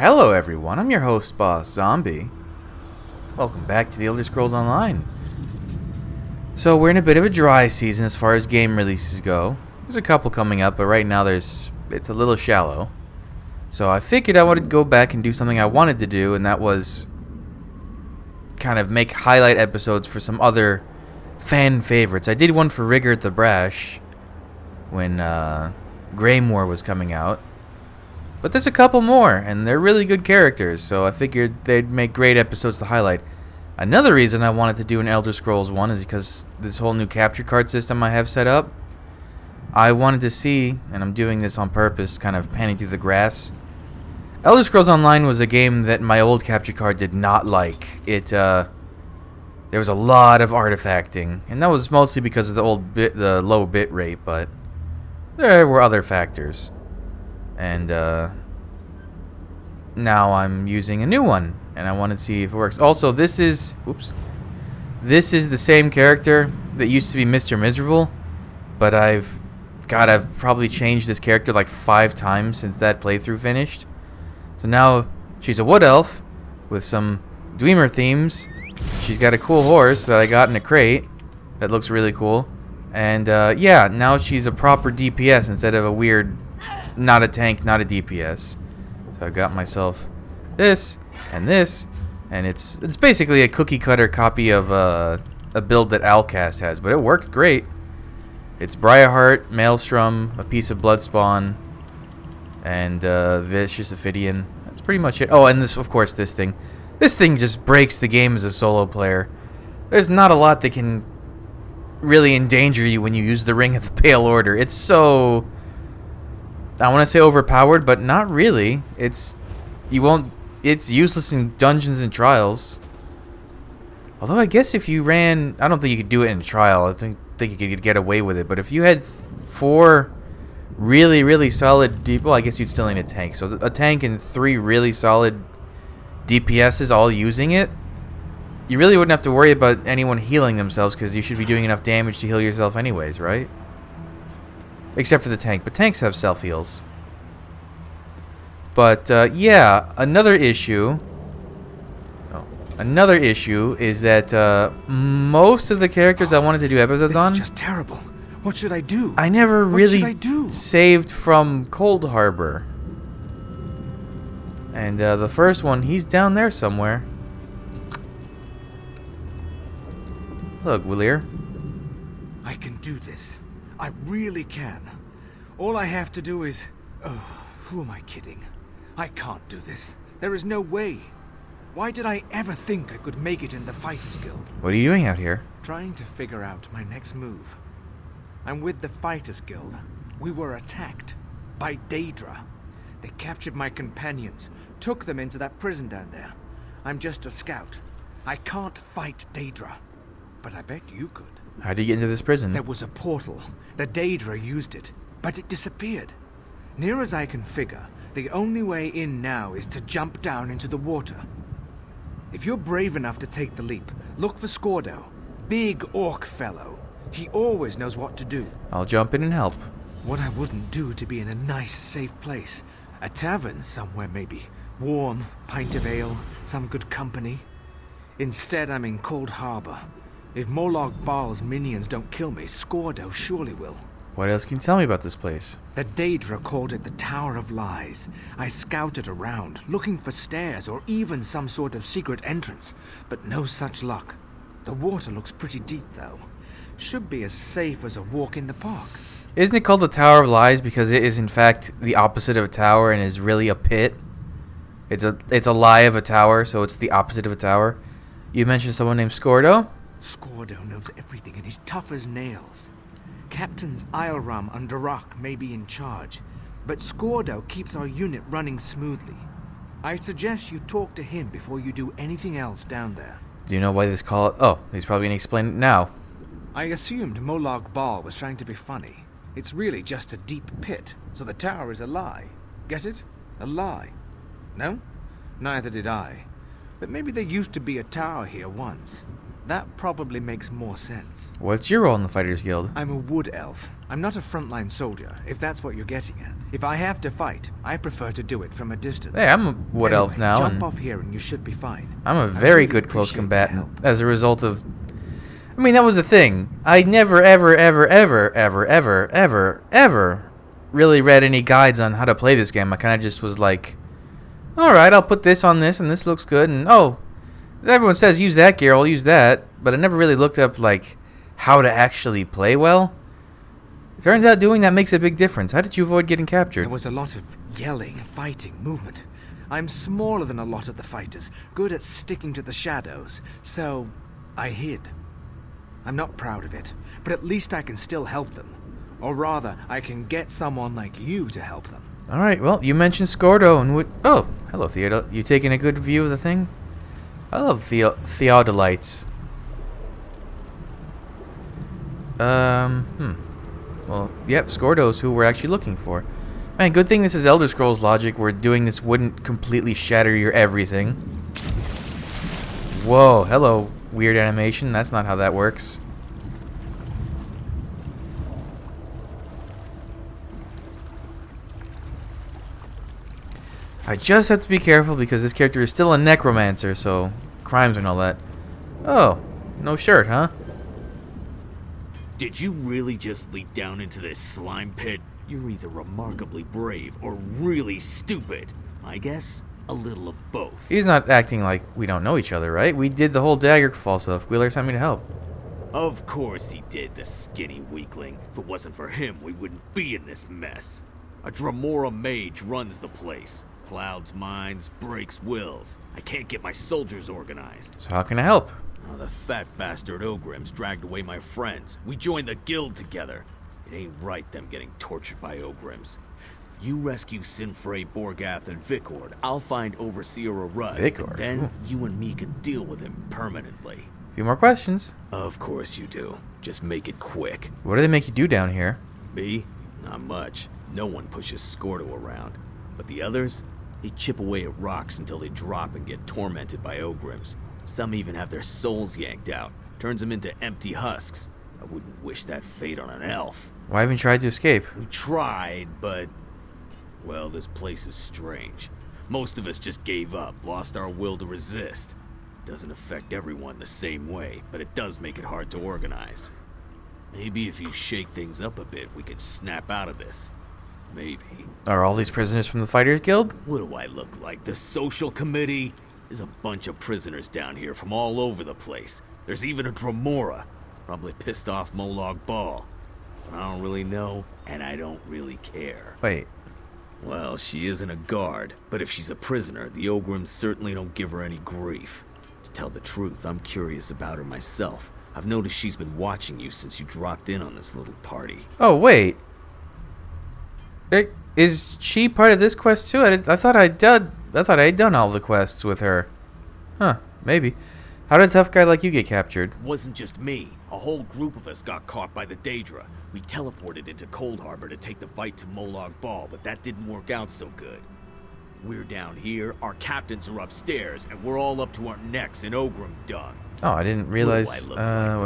Hello everyone, I'm your host, Boss Zombie. Welcome back to the Elder Scrolls Online. So we're in a bit of a dry season as far as game releases go. There's a couple coming up, but right now it's a little shallow. So I figured I would go back and do something I wanted to do, and that was kind of make highlight episodes for some other fan favorites. I did one for Rigger the Brash when Greymoor was coming out. But there's a couple more, and they're really good characters, so I figured they'd make great episodes to highlight. Another reason I wanted to do an Elder Scrolls 1 is because this whole new capture card system I have set up, I wanted to see, and I'm doing this on purpose, kind of panning through the grass. Elder Scrolls Online was a game that my old capture card did not like. There was a lot of artifacting, and that was mostly because of the low bit rate, but there were other factors. And now I'm using a new one, and I want to see if it works. Also, this is the same character that used to be Mr. Miserable, but I've probably changed this character like 5 times since that playthrough finished. So now she's a wood elf with some Dwemer themes. She's got a cool horse that I got in a crate that looks really cool, and yeah, now she's a proper DPS instead of a weird. Not a tank, not a DPS. So I got myself this, and it's basically a cookie cutter copy of a build that Alcast has, but it worked great. It's Briarheart, Maelstrom, a piece of Bloodspawn, and Vicious Ophidian. That's pretty much it. Oh, and this, of course, this thing. This thing just breaks the game as a solo player. There's not a lot that can really endanger you when you use the Ring of the Pale Order. It's so... I want to say overpowered, but not really. It's useless in dungeons and trials. Although I guess if you ran, I don't think you could do it in a trial. I think you could get away with it. But if you had 4 really solid well, I guess you'd still need a tank. So a tank and 3 really solid DPSs all using it, you really wouldn't have to worry about anyone healing themselves because you should be doing enough damage to heal yourself anyways, right? Except for the tank, but tanks have self-heals. But, yeah, another issue is that, most of the characters I wanted to do episodes on... This is just terrible. What should I do? I never really saved from Cold Harbor. And, the first one, he's down there somewhere. Look, Willier. I can do this. I really can. All I have to do is... Oh, who am I kidding? I can't do this. There is no way. Why did I ever think I could make it in the Fighters Guild? What are you doing out here? Trying to figure out my next move. I'm with the Fighters Guild. We were attacked by Daedra. They captured my companions, took them into that prison down there. I'm just a scout. I can't fight Daedra, but I bet you could. How did you get into this prison? There was a portal. The Daedra used it, but it disappeared. Near as I can figure, the only way in now is to jump down into the water. If you're brave enough to take the leap, look for SKORDO. Big orc fellow. He always knows what to do. I'll jump in and help. What I wouldn't do to be in a nice, safe place. A tavern somewhere maybe. Warm, pint of ale, some good company. Instead, I'm in Cold Harbor. If Molag Bal's minions don't kill me, SKORDO surely will. What else can you tell me about this place? The Daedra called it the Tower of Lies. I scouted around, looking for stairs or even some sort of secret entrance, but no such luck. The water looks pretty deep, though. Should be as safe as a walk in the park. Isn't it called the Tower of Lies because it is in fact the opposite of a tower and is really a pit? It's a lie of a tower, so it's the opposite of a tower. You mentioned someone named SKORDO? SKORDO knows everything and he's tough as nails. Captains Ilram and Darak may be in charge, but SKORDO keeps our unit running smoothly. I suggest you talk to him before you do anything else down there. Do you know why this call... Oh, he's probably going to explain it now. I assumed Molag Bal was trying to be funny. It's really just a deep pit, so the tower is a lie. Get it? A lie. No? Neither did I. But maybe there used to be a tower here once. That probably makes more sense. What's your role in the Fighters Guild? I'm a wood elf. I'm not a frontline soldier, if that's what you're getting at. If I have to fight, I prefer to do it from a distance. Hey, I'm a wood elf Anyway, now, jump and off here and you should be fine. I'm a I very really good close appreciate your combatant help. as a result of... I mean, that was the thing. I never, ever really read any guides on how to play this game. I kind of just was like, alright, I'll put this on this, and this looks good, and oh, everyone says use that gear, I'll use that. But I never really looked up, like, how to actually play well. Turns out doing that makes a big difference. How did you avoid getting captured? There was a lot of yelling, fighting, movement. I'm smaller than a lot of the fighters, good at sticking to the shadows, so I hid. I'm not proud of it, but at least I can still help them. Or rather, I can get someone like you to help them. Alright, well, you mentioned SKORDO and what... Oh, hello, Theodol. You taking a good view of the thing? I love theodolites. Well, yep, SKORDO's who we're actually looking for. Man, good thing this is Elder Scrolls logic where doing this wouldn't completely shatter your everything. Whoa, hello, weird animation. That's not how that works. I just have to be careful because this character is still a necromancer, so crimes and all that. Oh, no shirt, huh? Did you really just leap down into this slime pit? You're either remarkably brave or really stupid. I guess a little of both. He's not acting like we don't know each other, right? We did the whole Daggerfall stuff. Wheeler sent me to help. Of course he did, the skinny weakling. If it wasn't for him, we wouldn't be in this mess. A Dremora mage runs the place. Clouds minds, breaks wills. I can't get my soldiers organized. So how can I help? Oh, the fat bastard Ogrims dragged away my friends. We joined the guild together. It ain't right them getting tortured by Ogrims. You rescue Sinfrey, Borgath, and Vikord. I'll find Overseer Aruz. Vikord? Then you and me can deal with him permanently. A few more questions. Of course you do. Just make it quick. What do they make you do down here? Me? Not much. No one pushes SKORDO around. But the others? They chip away at rocks until they drop and get tormented by Ogrims. Some even have their souls yanked out. Turns them into empty husks. I wouldn't wish that fate on an elf. Why haven't you tried to escape? We tried, but... well, this place is strange. Most of us just gave up, lost our will to resist. Doesn't affect everyone the same way, but it does make it hard to organize. Maybe if you shake things up a bit, we could snap out of this. Maybe. Are all these prisoners from the Fighters Guild? What do I look like? The social committee? There's a bunch of prisoners down here from all over the place. There's even a Dremora. Probably pissed off Molag Bal. But I don't really know, and I don't really care. Wait. Well, she isn't a guard, but if she's a prisoner, the Ogrims certainly don't give her any grief. To tell the truth, I'm curious about her myself. I've noticed she's been watching you since you dropped in on this little party. Oh, wait. Is she part of this quest too? I thought I had done all the quests with her. Huh, maybe. How did a tough guy like you get captured? It wasn't just me. A whole group of us got caught by the Daedra. We teleported into Cold Harbor to take the fight to Molag Bal, but that didn't work out so good. We're down here, our captains are upstairs, and we're all up to our necks in Ogrim dung. Oh, I didn't realize. What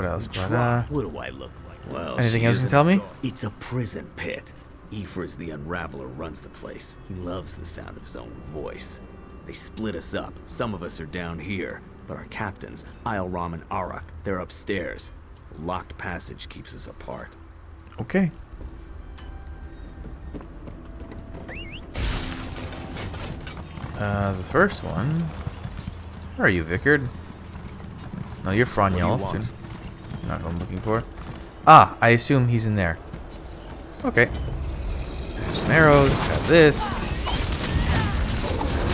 else? What do I look like? Well, anything else you can tell me? It's a prison pit. Ifris the Unraveler runs the place. He loves the sound of his own voice. They split us up. Some of us are down here, but our captains, Isleram and Arak, they're upstairs. A locked passage keeps us apart. Okay. The first one. Where are you, Vikord? No, you're Fronyelf. Not what I'm looking for. Ah, I assume he's in there. Okay. There's some arrows. Have this.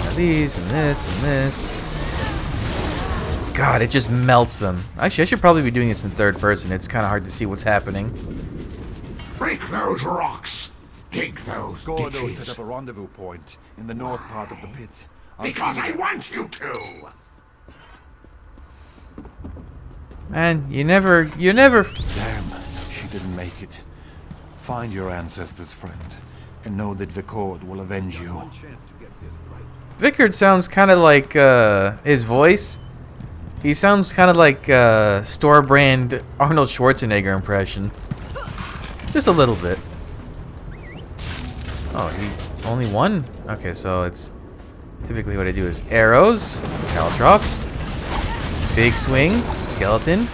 Have these and this and this. God, it just melts them. Actually, I should probably be doing this in third person. It's kind of hard to see what's happening. Break those rocks. Dig those SKORDO ditches. set up a rendezvous point in the north part of the pit. Because I want you to. Man, you never... Damn, she didn't make it. Find your ancestors, friend, and know that Vikord will avenge you. Vikord sounds kind of like his voice. He sounds kind of like store brand Arnold Schwarzenegger impression. Just a little bit. Oh, he only one? Okay, so it's typically what I do is arrows, caltrops, big swing, skeleton,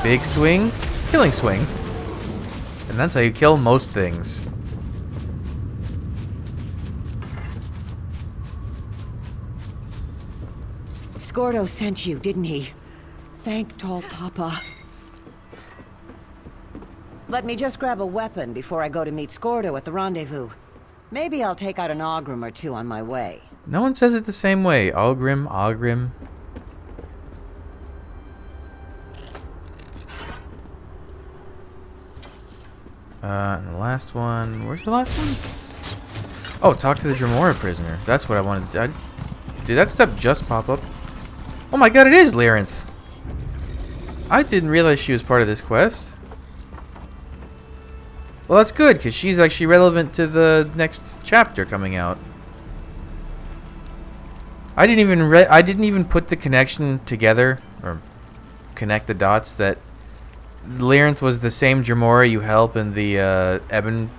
big swing, killing swing. And that's how you kill most things. SKORDO sent you, didn't he? Thank tall Papa. Let me just grab a weapon before I go to meet SKORDO at the rendezvous. Maybe I'll take out an Ogrim or two on my way. No one says it the same way. Ogrim, Ogrim. And the last one... Where's the last one? Oh, talk to the Dremora prisoner. That's what I wanted to do. Did that step just pop up? Oh my god, it is Lyrinth. I didn't realize she was part of this quest. Well, that's good, because she's actually relevant to the next chapter coming out. I didn't even put the connection together, or connect the dots, that Lyrinth was the same Dremora you help in the Ebonheart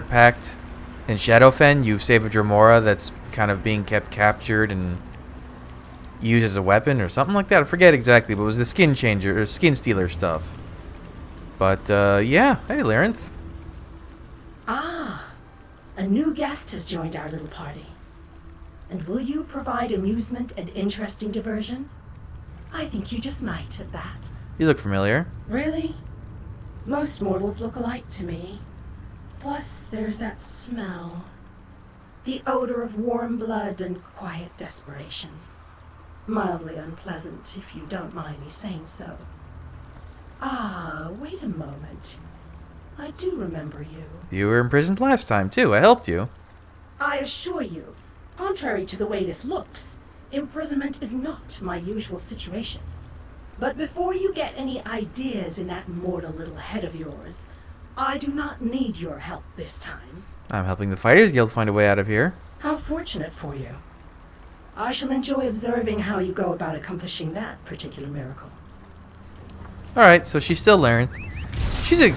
Pact in Shadowfen. You save a Dremora that's kind of being kept captured and used as a weapon or something like that. I forget exactly, but it was the skin changer or skin stealer stuff. But yeah, hey Lyrinth. Ah, a new guest has joined our little party. And will you provide amusement and interesting diversion? I think you just might at that. You look familiar. Really? Most mortals look alike to me. Plus, there's that smell. The odor of warm blood and quiet desperation. Mildly unpleasant, if you don't mind me saying so. Ah, wait a moment. I do remember you. You were imprisoned last time, too. I helped you. I assure you, contrary to the way this looks, imprisonment is not my usual situation. But before you get any ideas in that mortal little head of yours, I do not need your help this time. I'm helping the Fighters Guild find a way out of here. How fortunate for you. I shall enjoy observing how you go about accomplishing that particular miracle. Alright, so she's still Lyrinth. She's a...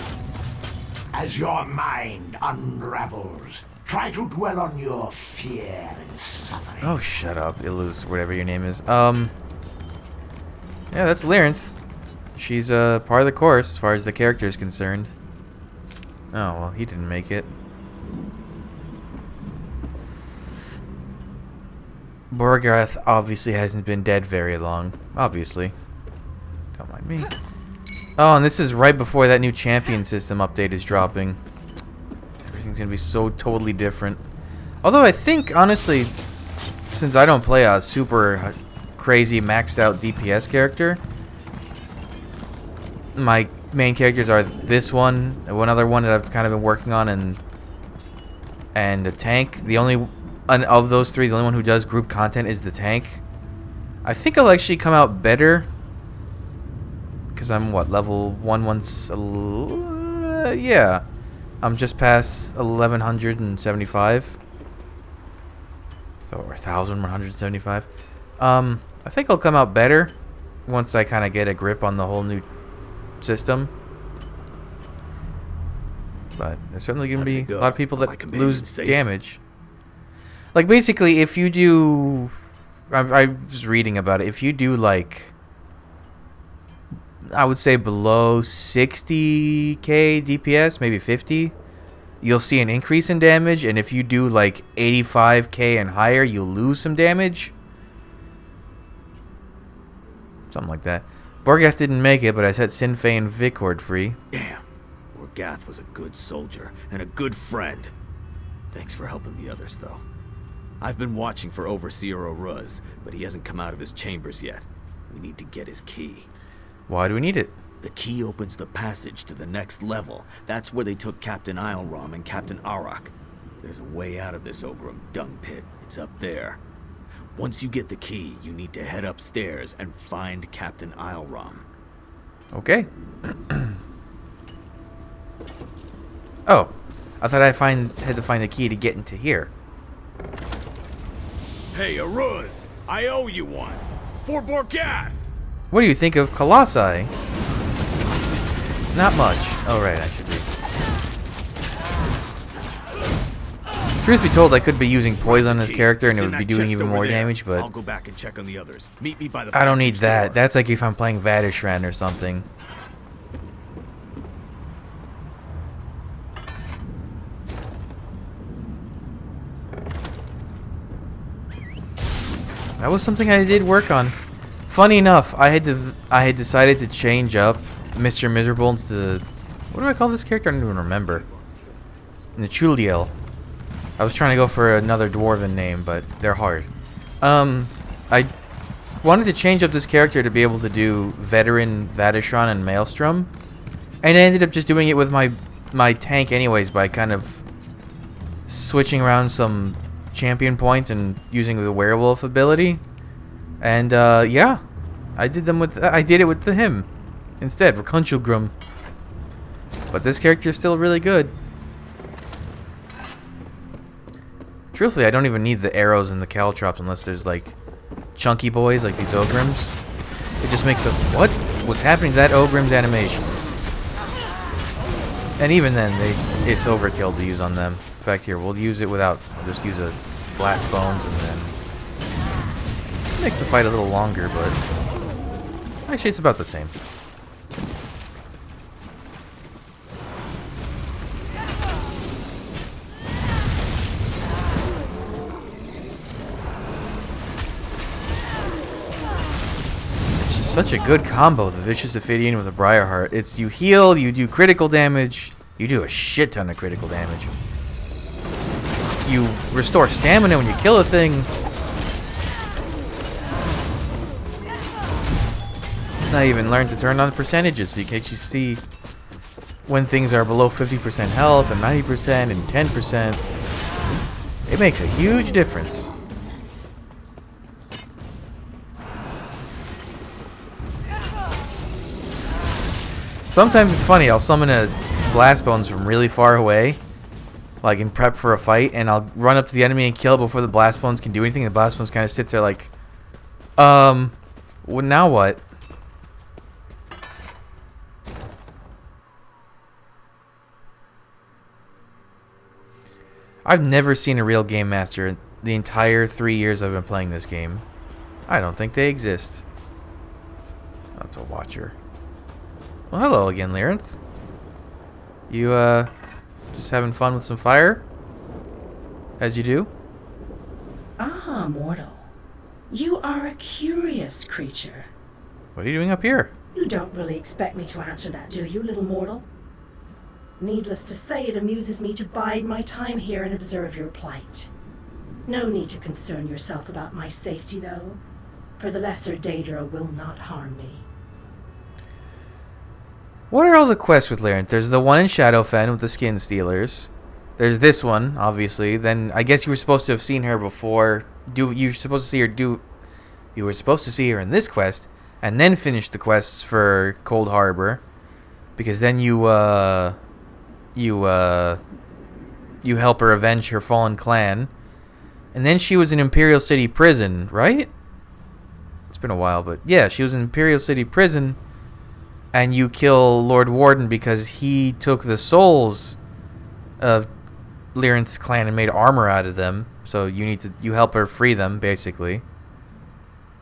As your mind unravels, try to dwell on your fear and suffering. Oh, shut up, Illus, whatever your name is. Yeah, that's Lyrinth. She's part of the course as far as the character is concerned. Oh, well, he didn't make it. Borgarth obviously hasn't been dead very long. Obviously. Don't mind me. Oh, and this is right before that new champion system update is dropping. Everything's gonna be so totally different. Although I think, honestly, since I don't play a super crazy maxed out DPS character, my main characters are this one other one that I've kind of been working on, and a tank. The only of those three, the only one who does group content is the tank. I think I'll actually come out better because I'm what, level 1 yeah, I'm just past 1175, so or 1175. I think I'll come out better once I kind of get a grip on the whole new system. But there's certainly going to be a lot of people that lose damage. Like, basically, if you do... I was reading about it. If you do, like... I would say below 60k DPS, maybe 50, you'll see an increase in damage. And if you do, like, 85k and higher, you'll lose some damage. Something like that. Borgath didn't make it, but I set Sinfei and Vicord free. Damn. Borgath was a good soldier and a good friend. Thanks for helping the others, though. I've been watching for Overseer Oruz, but he hasn't come out of his chambers yet. We need to get his key. Why do we need it? The key opens the passage to the next level. That's where they took Captain Isleram and Captain Arak. There's a way out of this Ogrim dung pit. It's up there. Once you get the key, you need to head upstairs and find Captain Isleram. Okay. Oh, I thought I had to find the key to get into here. Hey, Oruz! I owe you one! for Borgath! What do you think of Colossi? Not much. Oh, right, I should be. Truth be told, I could be using poison on this character and it would be doing even more damage, but I'll go back and check on the others. Meet me by the I don't need passage that. door. That's like if I'm playing Vadishran or something. That was something I did work on. Funny enough, I had decided to change up Mr. Miserable into the, what do I call this character? I don't even remember. Nechuliel. I was trying to go for another dwarven name, but they're hard. I wanted to change up this character to be able to do Veteran, Vadishran, and Maelstrom, and I ended up just doing it with my tank anyways by kind of switching around some champion points and using the werewolf ability. And yeah, I did it with him instead, Rakunchulgrim. But this character is still really good. Truthfully, I don't even need the arrows and the caltrops unless there's like chunky boys like these Ogrims. It just makes the what was happening to that Ogrim's animations. And even then, it's overkill to use on them. In fact, here we'll use it without. Just use a blast bones and then makes the fight a little longer, but actually it's about the same. It's just such a good combo, the Vicious Ophidian with a Briarheart. It's you heal, you do critical damage, you do a shit ton of critical damage. You restore stamina when you kill a thing. Not even learn to turn on percentages so you can actually see when things are below 50% health and 90% and 10%. It makes a huge difference. Sometimes it's funny, I'll summon a Blast Bones from really far away, like in prep for a fight, and I'll run up to the enemy and kill it before the Blast Bones can do anything. The Blast Bones kind of sits there like, well, now what? I've never seen a real game master in the entire 3 years I've been playing this game. I don't think they exist. That's a watcher. Well, hello again, Lyrinth. You, just having fun with some fire? As you do? Ah, mortal. You are a curious creature. What are you doing up here? You don't really expect me to answer that, do you, little mortal? Needless to say, it amuses me to bide my time here and observe your plight. No need to concern yourself about my safety, though, for the lesser Daedra will not harm me. What are all the quests with Lyrinth? There's the one in Shadowfen with the Skin Stealers. There's this one, obviously. Then I guess you were supposed to have seen her before. You were supposed to see her in this quest, and then finish the quests for Cold Harbor, because then you help her avenge her fallen clan. And then she was in Imperial City Prison, right? It's been a while, but yeah, she was in Imperial City Prison, and you kill Lord Warden because he took the souls of Lyrinth's clan and made armor out of them. So you help her free them, basically.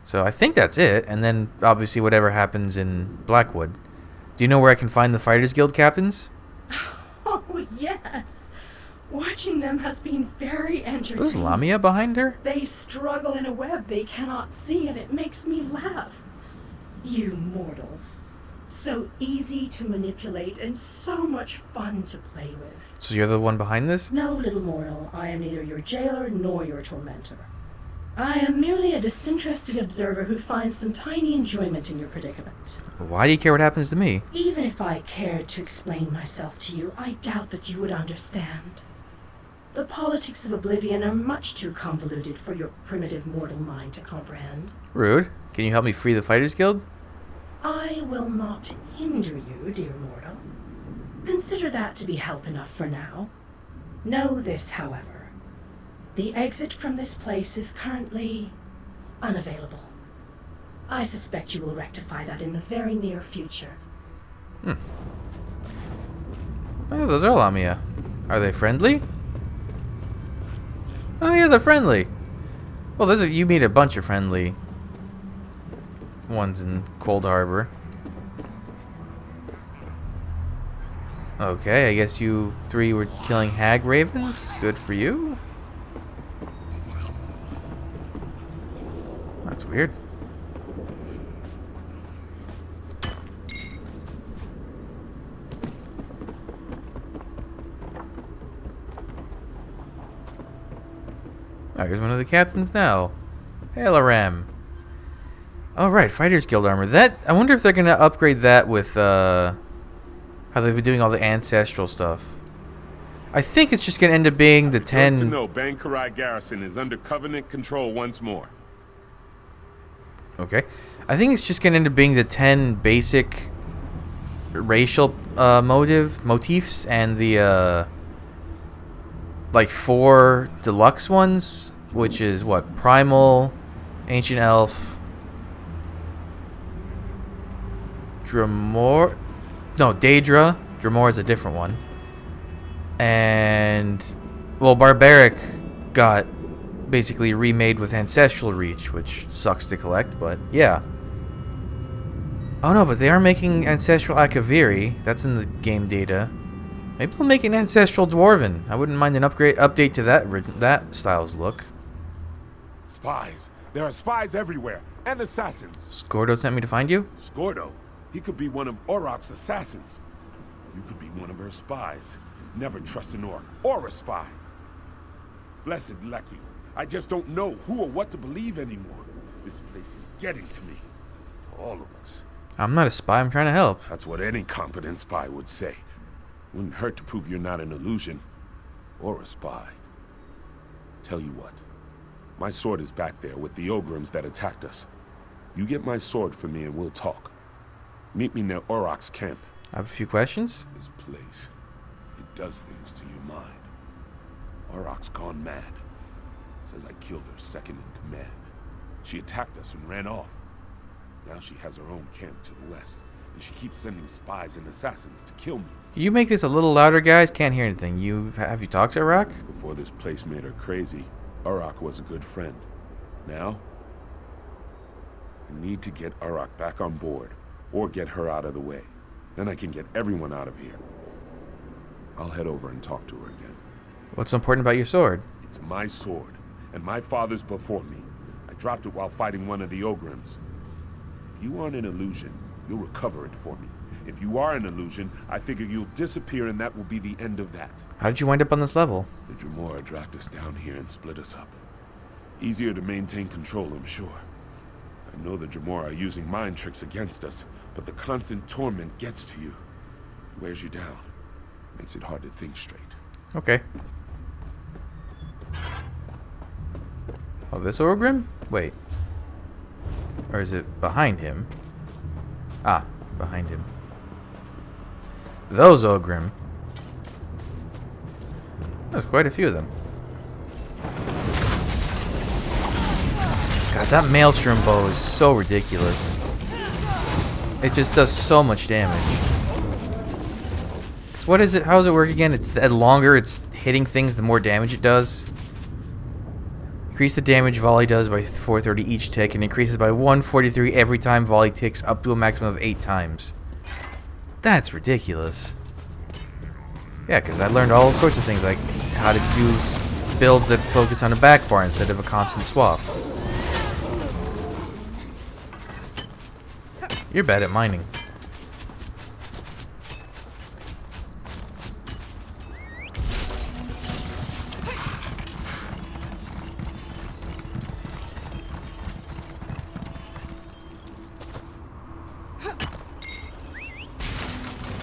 So I think that's it. And then obviously whatever happens in Blackwood. Do you know where I can find the Fighters Guild captains? Oh, yes. Watching them has been very entertaining. Is Lamia behind her? They struggle in a web they cannot see, and it makes me laugh. You mortals. So easy to manipulate and so much fun to play with. So you're the one behind this? No, little mortal, I am neither your jailer nor your tormentor. I am merely a disinterested observer who finds some tiny enjoyment in your predicament. Why do you care what happens to me? Even if I cared to explain myself to you, I doubt that you would understand. The politics of Oblivion are much too convoluted for your primitive mortal mind to comprehend. Rude. Can you help me free the Fighters Guild? I will not hinder you, dear mortal. Consider that to be help enough for now. Know this, however. The exit from this place is currently unavailable. I suspect you will rectify that in the very near future. Oh, those are Lamia. Are they friendly? Oh yeah, they're friendly. Well, you meet a bunch of friendly ones in Cold Harbor. Okay, I guess you three were killing hag ravens. Good for you. That's weird. Oh, here's one of the captains now. Hey, Laram. Oh, right, Fighters Guild armor. I wonder if they're going to upgrade that with, how they've been doing all the ancestral stuff. I think it's just going to end up being the 10... Just to know, Bankarai Garrison is under Covenant control once more. Okay. I think it's just going to end up being the 10 basic racial motifs and the, like 4 deluxe ones, which is what? Primal, Ancient Elf, Dremora. No, Daedra. Dremora is a different one. And, well, Barbaric got basically remade with Ancestral Reach, which sucks to collect, but yeah. Oh no, but they are making Ancestral Akaviri. That's in the game data. Maybe they'll make an Ancestral Dwarven. I wouldn't mind an update to that style's look. Spies. There are spies everywhere, and assassins. SKORDO sent me to find you? SKORDO? He could be one of Oroc's assassins. You could be one of her spies. Never trust an Orc or a spy. Blessed lucky. I just don't know who or what to believe anymore. This place is getting to me. To all of us. I'm not a spy, I'm trying to help. That's what any competent spy would say. Wouldn't hurt to prove you're not an illusion. Or a spy. Tell you what. My sword is back there with the Ogrims that attacked us. You get my sword for me and we'll talk. Meet me near Oroc's camp. I have a few questions. This place, it does things to your mind. Oroc's gone mad. Says I killed her second in command. She attacked us and ran off. Now she has her own camp to the west, and she keeps sending spies and assassins to kill me. Can you make this a little louder, guys? Can't hear anything. Have you talked to Oroc? Before this place made her crazy, Oroc was a good friend. Now, I need to get Oroc back on board, or get her out of the way. Then I can get everyone out of here. I'll head over and talk to her again. What's so important about your sword? It's my sword, and my father's before me. I dropped it while fighting one of the Ogrims. If you aren't an illusion, you'll recover it for me. If you are an illusion, I figure you'll disappear and that will be the end of that. How did you wind up on this level? The Dremora dragged us down here and split us up. Easier to maintain control, I'm sure. I know the Dremora are using mind tricks against us, but the constant torment gets to you. Wears you down. Makes it hard to think straight. Okay. Oh, this Orgrim? Wait. Or is it behind him? Ah, behind him. Those Ogrim. There's quite a few of them. God, that Maelstrom bow is so ridiculous. It just does so much damage. So what is it? How does it work again? It's the longer it's hitting things, the more damage it does. Increase the damage volley does by 430 each tick, and increases by 143 every time volley ticks, up to a maximum of 8 times. That's ridiculous. Yeah, because I learned all sorts of things, like how to use builds that focus on a back bar instead of a constant swap. You're bad at mining.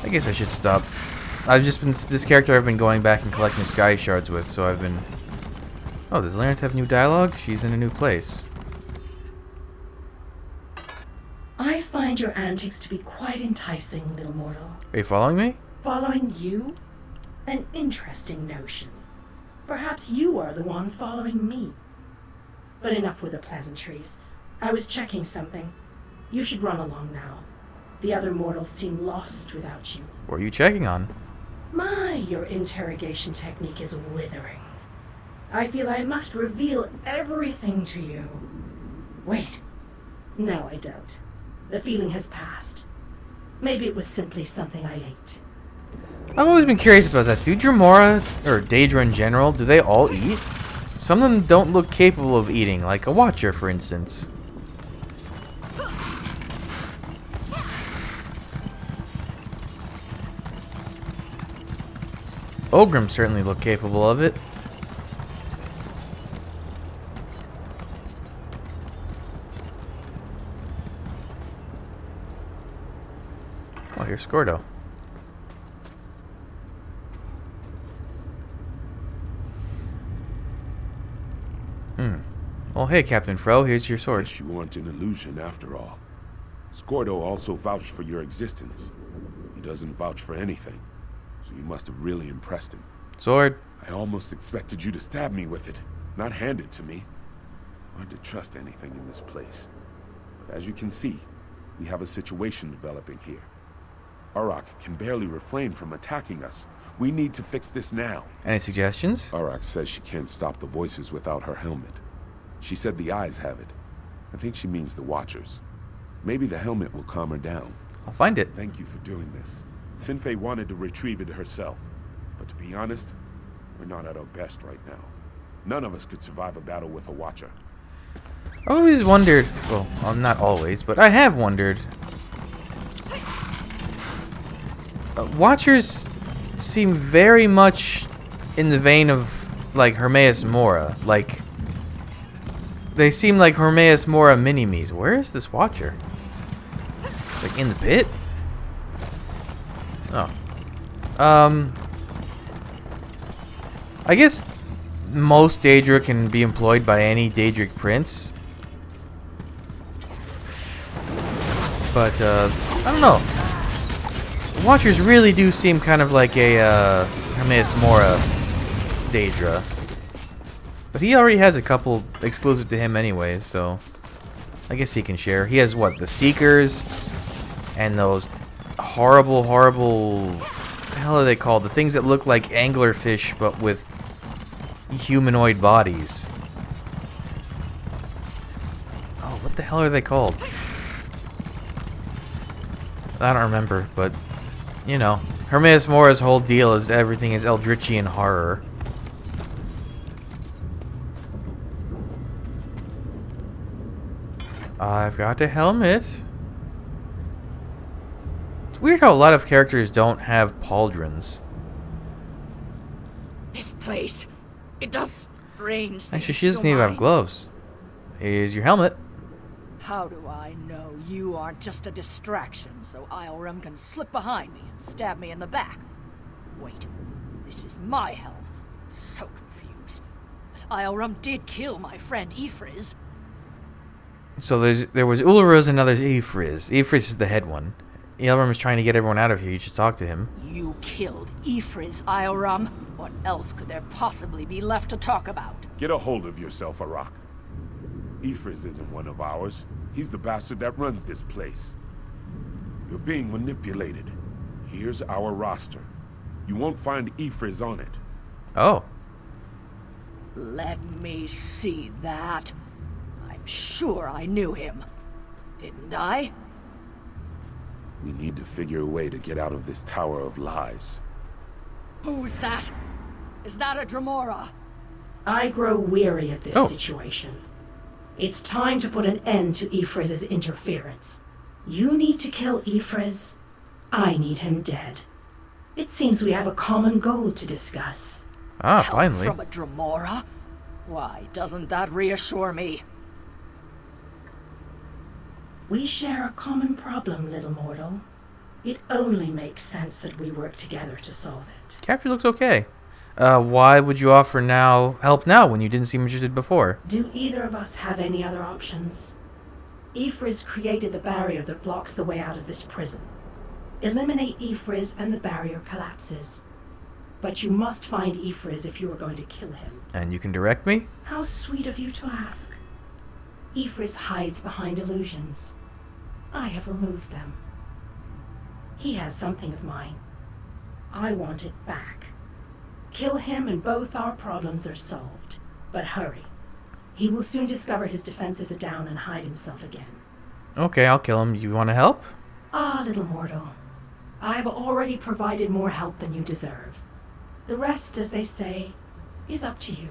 I guess I should stop. I've just been this character I've been going back and collecting sky shards with, so I've been. Oh, does Larenth have new dialogue? She's in a new place. I find your antics to be quite enticing, little mortal. Are you following me? Following you? An interesting notion. Perhaps you are the one following me. But enough with the pleasantries. I was checking something. You should run along now. The other mortals seem lost without you. What are you checking on? Your interrogation technique is withering. I feel I must reveal everything to you. Wait. No, I don't. The feeling has passed. Maybe it was simply something I ate. I've always been curious about that. Do Dremora, or Daedra in general, do they all eat? Some of them don't look capable of eating, like a Watcher, for instance. Ogrim certainly look capable of it. Oh, here's SKORDO. Well, hey, Captain Fro, here's your sword. Guess you weren't an illusion after all. SKORDO also vouched for your existence. He doesn't vouch for anything, so you must have really impressed him. Sword. I almost expected you to stab me with it, not hand it to me. Hard to trust anything in this place. But as you can see, we have a situation developing here. Arak can barely refrain from attacking us. We need to fix this now. Any suggestions? Arak says she can't stop the voices without her helmet. She said the eyes have it. I think she means the Watchers. Maybe the helmet will calm her down. I'll find it. Thank you for doing this. Sinfei wanted to retrieve it herself. But to be honest, we're not at our best right now. None of us could survive a battle with a Watcher. I always wondered, well, not always, but I have wondered. Watchers seem very much in the vein of, like, Hermaeus Mora. Like, they seem like Hermaeus Mora mini-me's. Where is this Watcher? Like, in the pit? Oh. I guess most Daedra can be employed by any Daedric prince. But, I don't know. Watchers really do seem kind of like a, Hermaeus Mora Daedra. But he already has a couple exclusive to him anyways, so I guess he can share. He has, what, the Seekers and those horrible, what the hell are they called? The things that look like anglerfish but with humanoid bodies. Oh, what the hell are they called? I don't remember, but, you know, Hermaeus Mora's whole deal is everything is Eldritchian horror. I've got a helmet. It's weird how a lot of characters don't have pauldrons. This place, it does strange. Actually, she doesn't even have gloves. Here's your helmet. How do I know you aren't just a distraction so Ioram can slip behind me and stab me in the back? Wait, this is my helm. So confused. But Ioram did kill my friend Ifris. So there was Ulruz and others Ifris. Ifris is the head one. Ioram is trying to get everyone out of here. You should talk to him. You killed Ifris, Ioram. What else could there possibly be left to talk about? Get a hold of yourself, Arak. Ifris isn't one of ours. He's the bastard that runs this place. You're being manipulated. Here's our roster. You won't find Ifris on it. Oh. Let me see that. I'm sure I knew him. Didn't I? We need to figure a way to get out of this tower of lies. Who's that? Is that a Dremora? I grow weary of this Oh. situation. It's time to put an end to Ifris's interference. You need to kill Ifris. I need him dead. It seems we have a common goal to discuss. Ah, Help finally. from a Dremora? Why doesn't that reassure me? We share a common problem, little mortal. It only makes sense that we work together to solve it. Capture looks okay. Why would you offer help now when you didn't seem interested before? Do either of us have any other options? Ifris created the barrier that blocks the way out of this prison. Eliminate Ifris and the barrier collapses. But you must find Ifris if you are going to kill him. And you can direct me? How sweet of you to ask. Ifris hides behind illusions. I have removed them. He has something of mine. I want it back. Kill him and both our problems are solved. But hurry. He will soon discover his defenses are down and hide himself again. Okay, I'll kill him. You want to help? Ah, little mortal. I have already provided more help than you deserve. The rest, as they say, is up to you.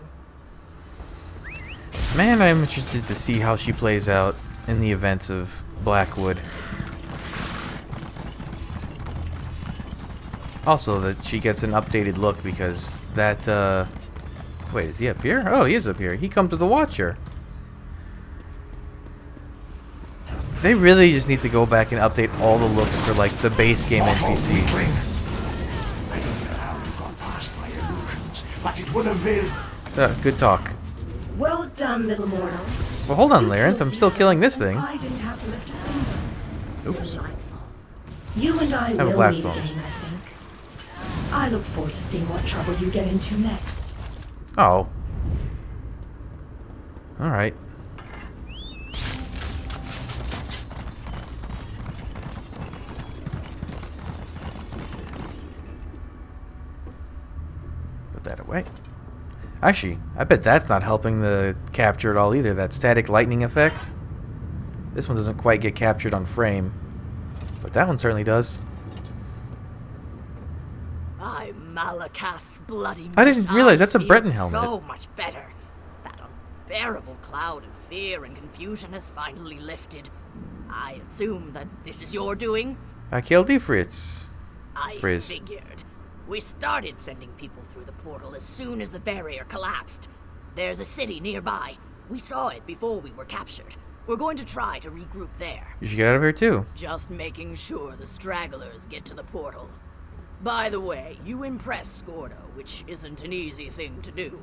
Man, I'm interested to see how she plays out in the events of Blackwood. Also, that she gets an updated look because that, wait, is he up here? Oh, he is up here. He comes to the Watcher. They really just need to go back and update all the looks for, like, the base game NPCs. I don't know how you got past my illusions, but it would have been... Good talk. Well done, little mortal. Well, hold on, Larenth. I'm still killing this thing. I didn't have to lift a finger. Oops. Delightful. You and I have a will blast meet bonus. again, I think. I look forward to seeing what trouble you get into next. Oh. Alright. Put that away. Actually, I bet that's not helping the capture at all either, that static lightning effect. This one doesn't quite get captured on frame, but that one certainly does. I'm Malakath's bloody I didn't realize that's a Feel Breton helmet. So much better. That unbearable cloud of fear and confusion has finally lifted. I assume that this is your doing? I killed Ifris. I Frizz. figured. We started sending people through the portal as soon as the barrier collapsed. There's a city nearby. We saw it before we were captured. We're going to try to regroup there. You should get out of here too. Just making sure the stragglers get to the portal. By the way, you impress SKORDO, which isn't an easy thing to do.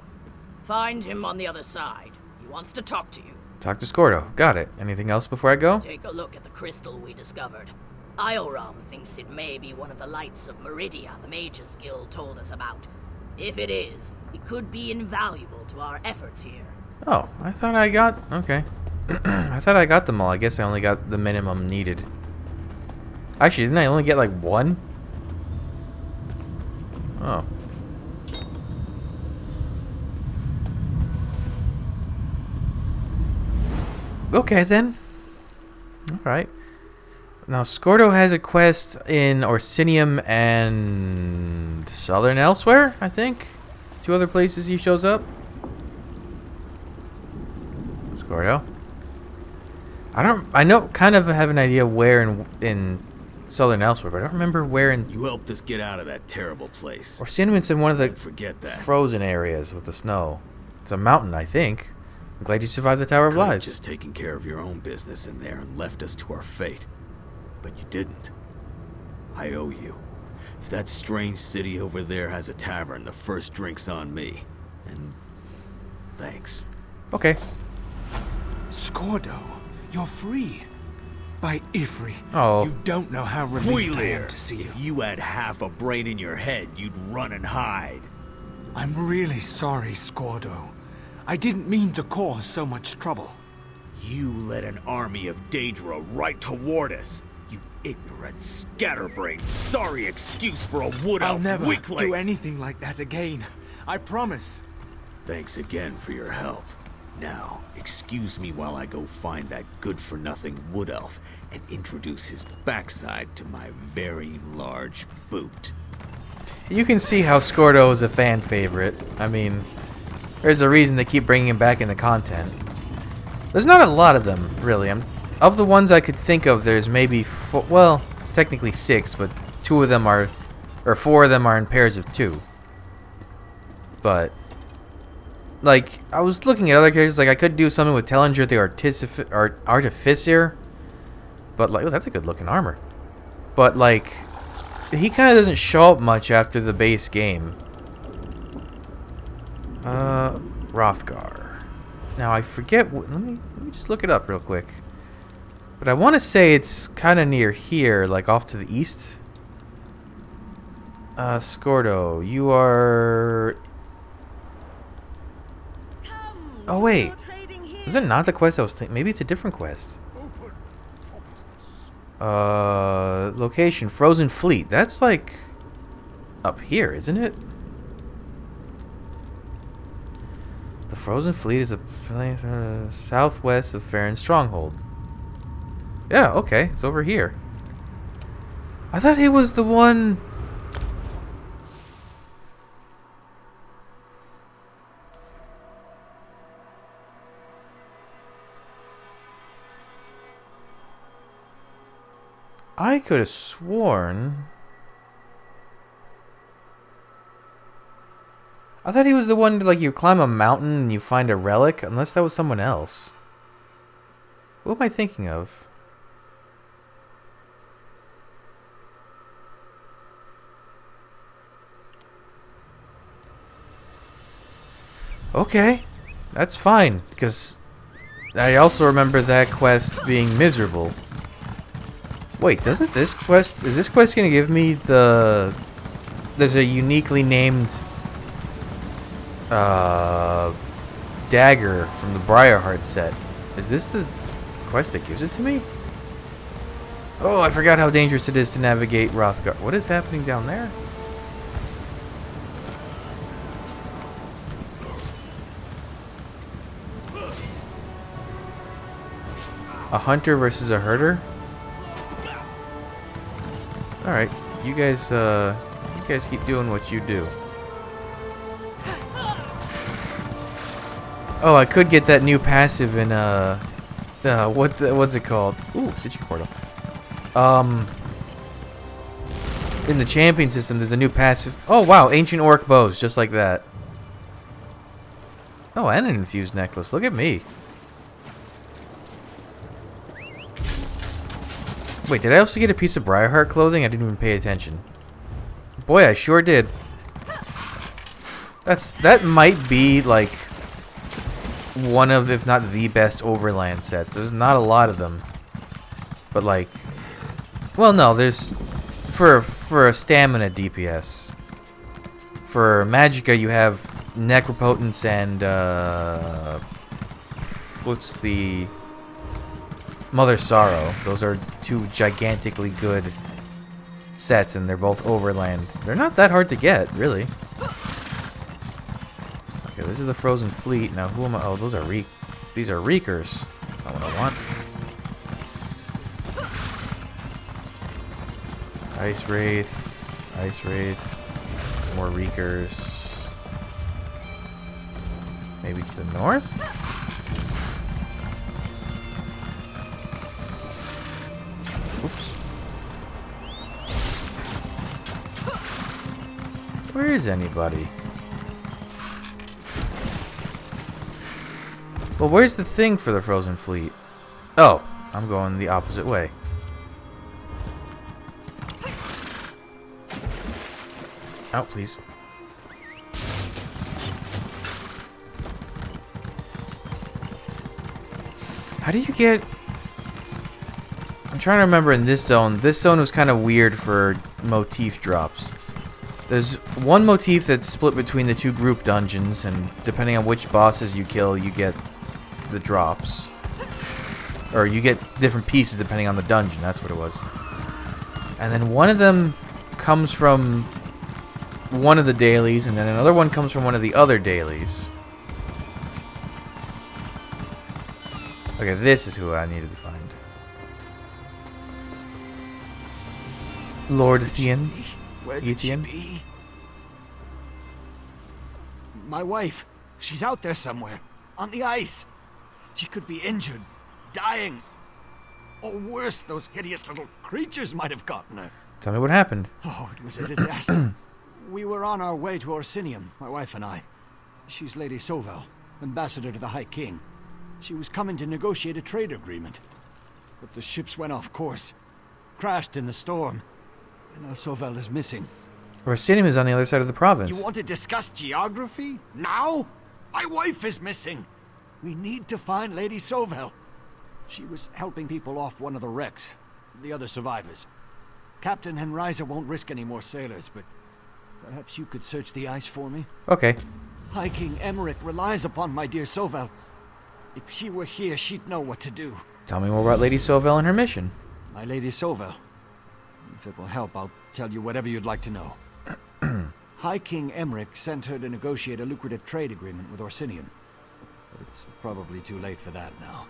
Find him on the other side. He wants to talk to you. Talk to SKORDO. Got it. Anything else before I go? Take a look at the crystal we discovered. Ioram thinks it may be one of the lights of Meridia the Mages Guild told us about. If it is, it could be invaluable to our efforts here. Oh, I thought I got... Okay. I thought I got them all. I guess I only got the minimum needed. Actually, didn't I only get like one? Oh. Okay, then. Alright. Now, SKORDO has a quest in Orsinium and Southern Elsewhere, I think. Two other places he shows up. SKORDO. I know, kind of have an idea where in Southern Elsewhere, but I don't remember where in... You helped us get out of that terrible place. Orsinium's in one of the Don't forget that. frozen areas with the snow. It's a mountain, I think. I'm glad you survived the Tower of Could've Lies. just taken care of your own business in there and left us to our fate. But you didn't. I owe you. If that strange city over there has a tavern, the first drink's on me. And thanks. Okay. SKORDO, you're free. By Ifri. Oh. You don't know how relieved I am to see you. If you had half a brain in your head, you'd run and hide. I'm really sorry, SKORDO. I didn't mean to cause so much trouble. You led an army of Daedra right toward us. You ignorant, scatterbrained, sorry excuse for a wood I'll elf never weakling. do anything like that again. I promise. Thanks again for your help. Now, excuse me while I go find that good-for-nothing wood elf and introduce his backside to my very large boot. You can see how SKORDO is a fan favorite. I mean, there's a reason they keep bringing him back in the content. There's not a lot of them, really. Of the ones I could think of, there's maybe four, well, technically 6, but 2 of them are, or 4 of them are in pairs of 2. But, like, I was looking at other characters, like I could do something with Tellinger the Artificer, but like, oh, that's a good looking armor. But like, he kind of doesn't show up much after the base game. Hrothgar. Now I forget. Let me just look it up real quick. But I want to say it's kind of near here, like off to the east. SKORDO, you are. Oh wait, is it not the quest I was thinking? Maybe it's a different quest. Location, Frozen Fleet. That's like up here, isn't it? The Frozen Fleet is a place southwest of Farron's Stronghold. Yeah, okay, it's over here. I thought he was the one. I could have sworn. I thought he was the one like you climb a mountain and you find a relic, unless that was someone else. What am I thinking of? Okay, that's fine, because I also remember that quest being miserable. Wait, doesn't this quest... Is this quest going to give me the... There's a uniquely named... dagger from the Briarheart set. Is this the quest that gives it to me? Oh, I forgot how dangerous it is to navigate Rothgar. What is happening down there? A hunter versus a herder? Alright, you guys keep doing what you do. Oh, I could get that new passive in what's it called? Ooh, Situ Portal. In the champion system, there's a new passive. Oh wow, ancient orc bows, just like that. Oh, and an infused necklace. Look at me. Wait, did I also get a piece of Briarheart clothing? I didn't even pay attention. Boy, I sure did. That might be like one of, if not the best overland sets. There's not a lot of them, but like, well, no, there's for a stamina DPS. For Magicka, you have Necropotence and what's the Mother Sorrow. Those are two gigantically good sets, and they're both overland. They're not that hard to get, really. Okay, this is the Frozen Fleet. Now, who am I? Oh, those are these are Reekers. That's not what I want. Ice Wraith. Ice Wraith. More Reekers. Maybe to the north? Oops. Where is anybody? Well, where's the thing for the Frozen Fleet? Oh, I'm going the opposite way. Out, please. How do you get... I'm trying to remember in this zone. This zone was kind of weird for motif drops. There's one motif that's split between the two group dungeons, and depending on which bosses you kill, you get the drops. Or you get different pieces depending on the dungeon. That's what it was. And then one of them comes from one of the dailies, and then another one comes from one of the other dailies. Okay, this is who I needed to find. Lord Thean. Where could she be? My wife. She's out there somewhere. On the ice. She could be injured. Dying. Or worse, those hideous little creatures might have gotten her. Tell me what happened. Oh, it was a disaster. We were on our way to Orsinium, my wife and I. She's Lady Sovel, ambassador to the High King. She was coming to negotiate a trade agreement. But the ships went off course. Crashed in the storm. And now Sovel is missing. Orsinium is on the other side of the province. You want to discuss geography? Now? My wife is missing. We need to find Lady Sovel. She was helping people off one of the wrecks. The other survivors. Captain Henriza won't risk any more sailors, but perhaps you could search the ice for me? Okay. High King Emmerich relies upon my dear Sovel. If she were here, she'd know what to do. Tell me more about Lady Sovel and her mission. My Lady Sovel. If it will help, I'll tell you whatever you'd like to know. High King Emmerich sent her to negotiate a lucrative trade agreement with Orsinium. But it's probably too late for that now.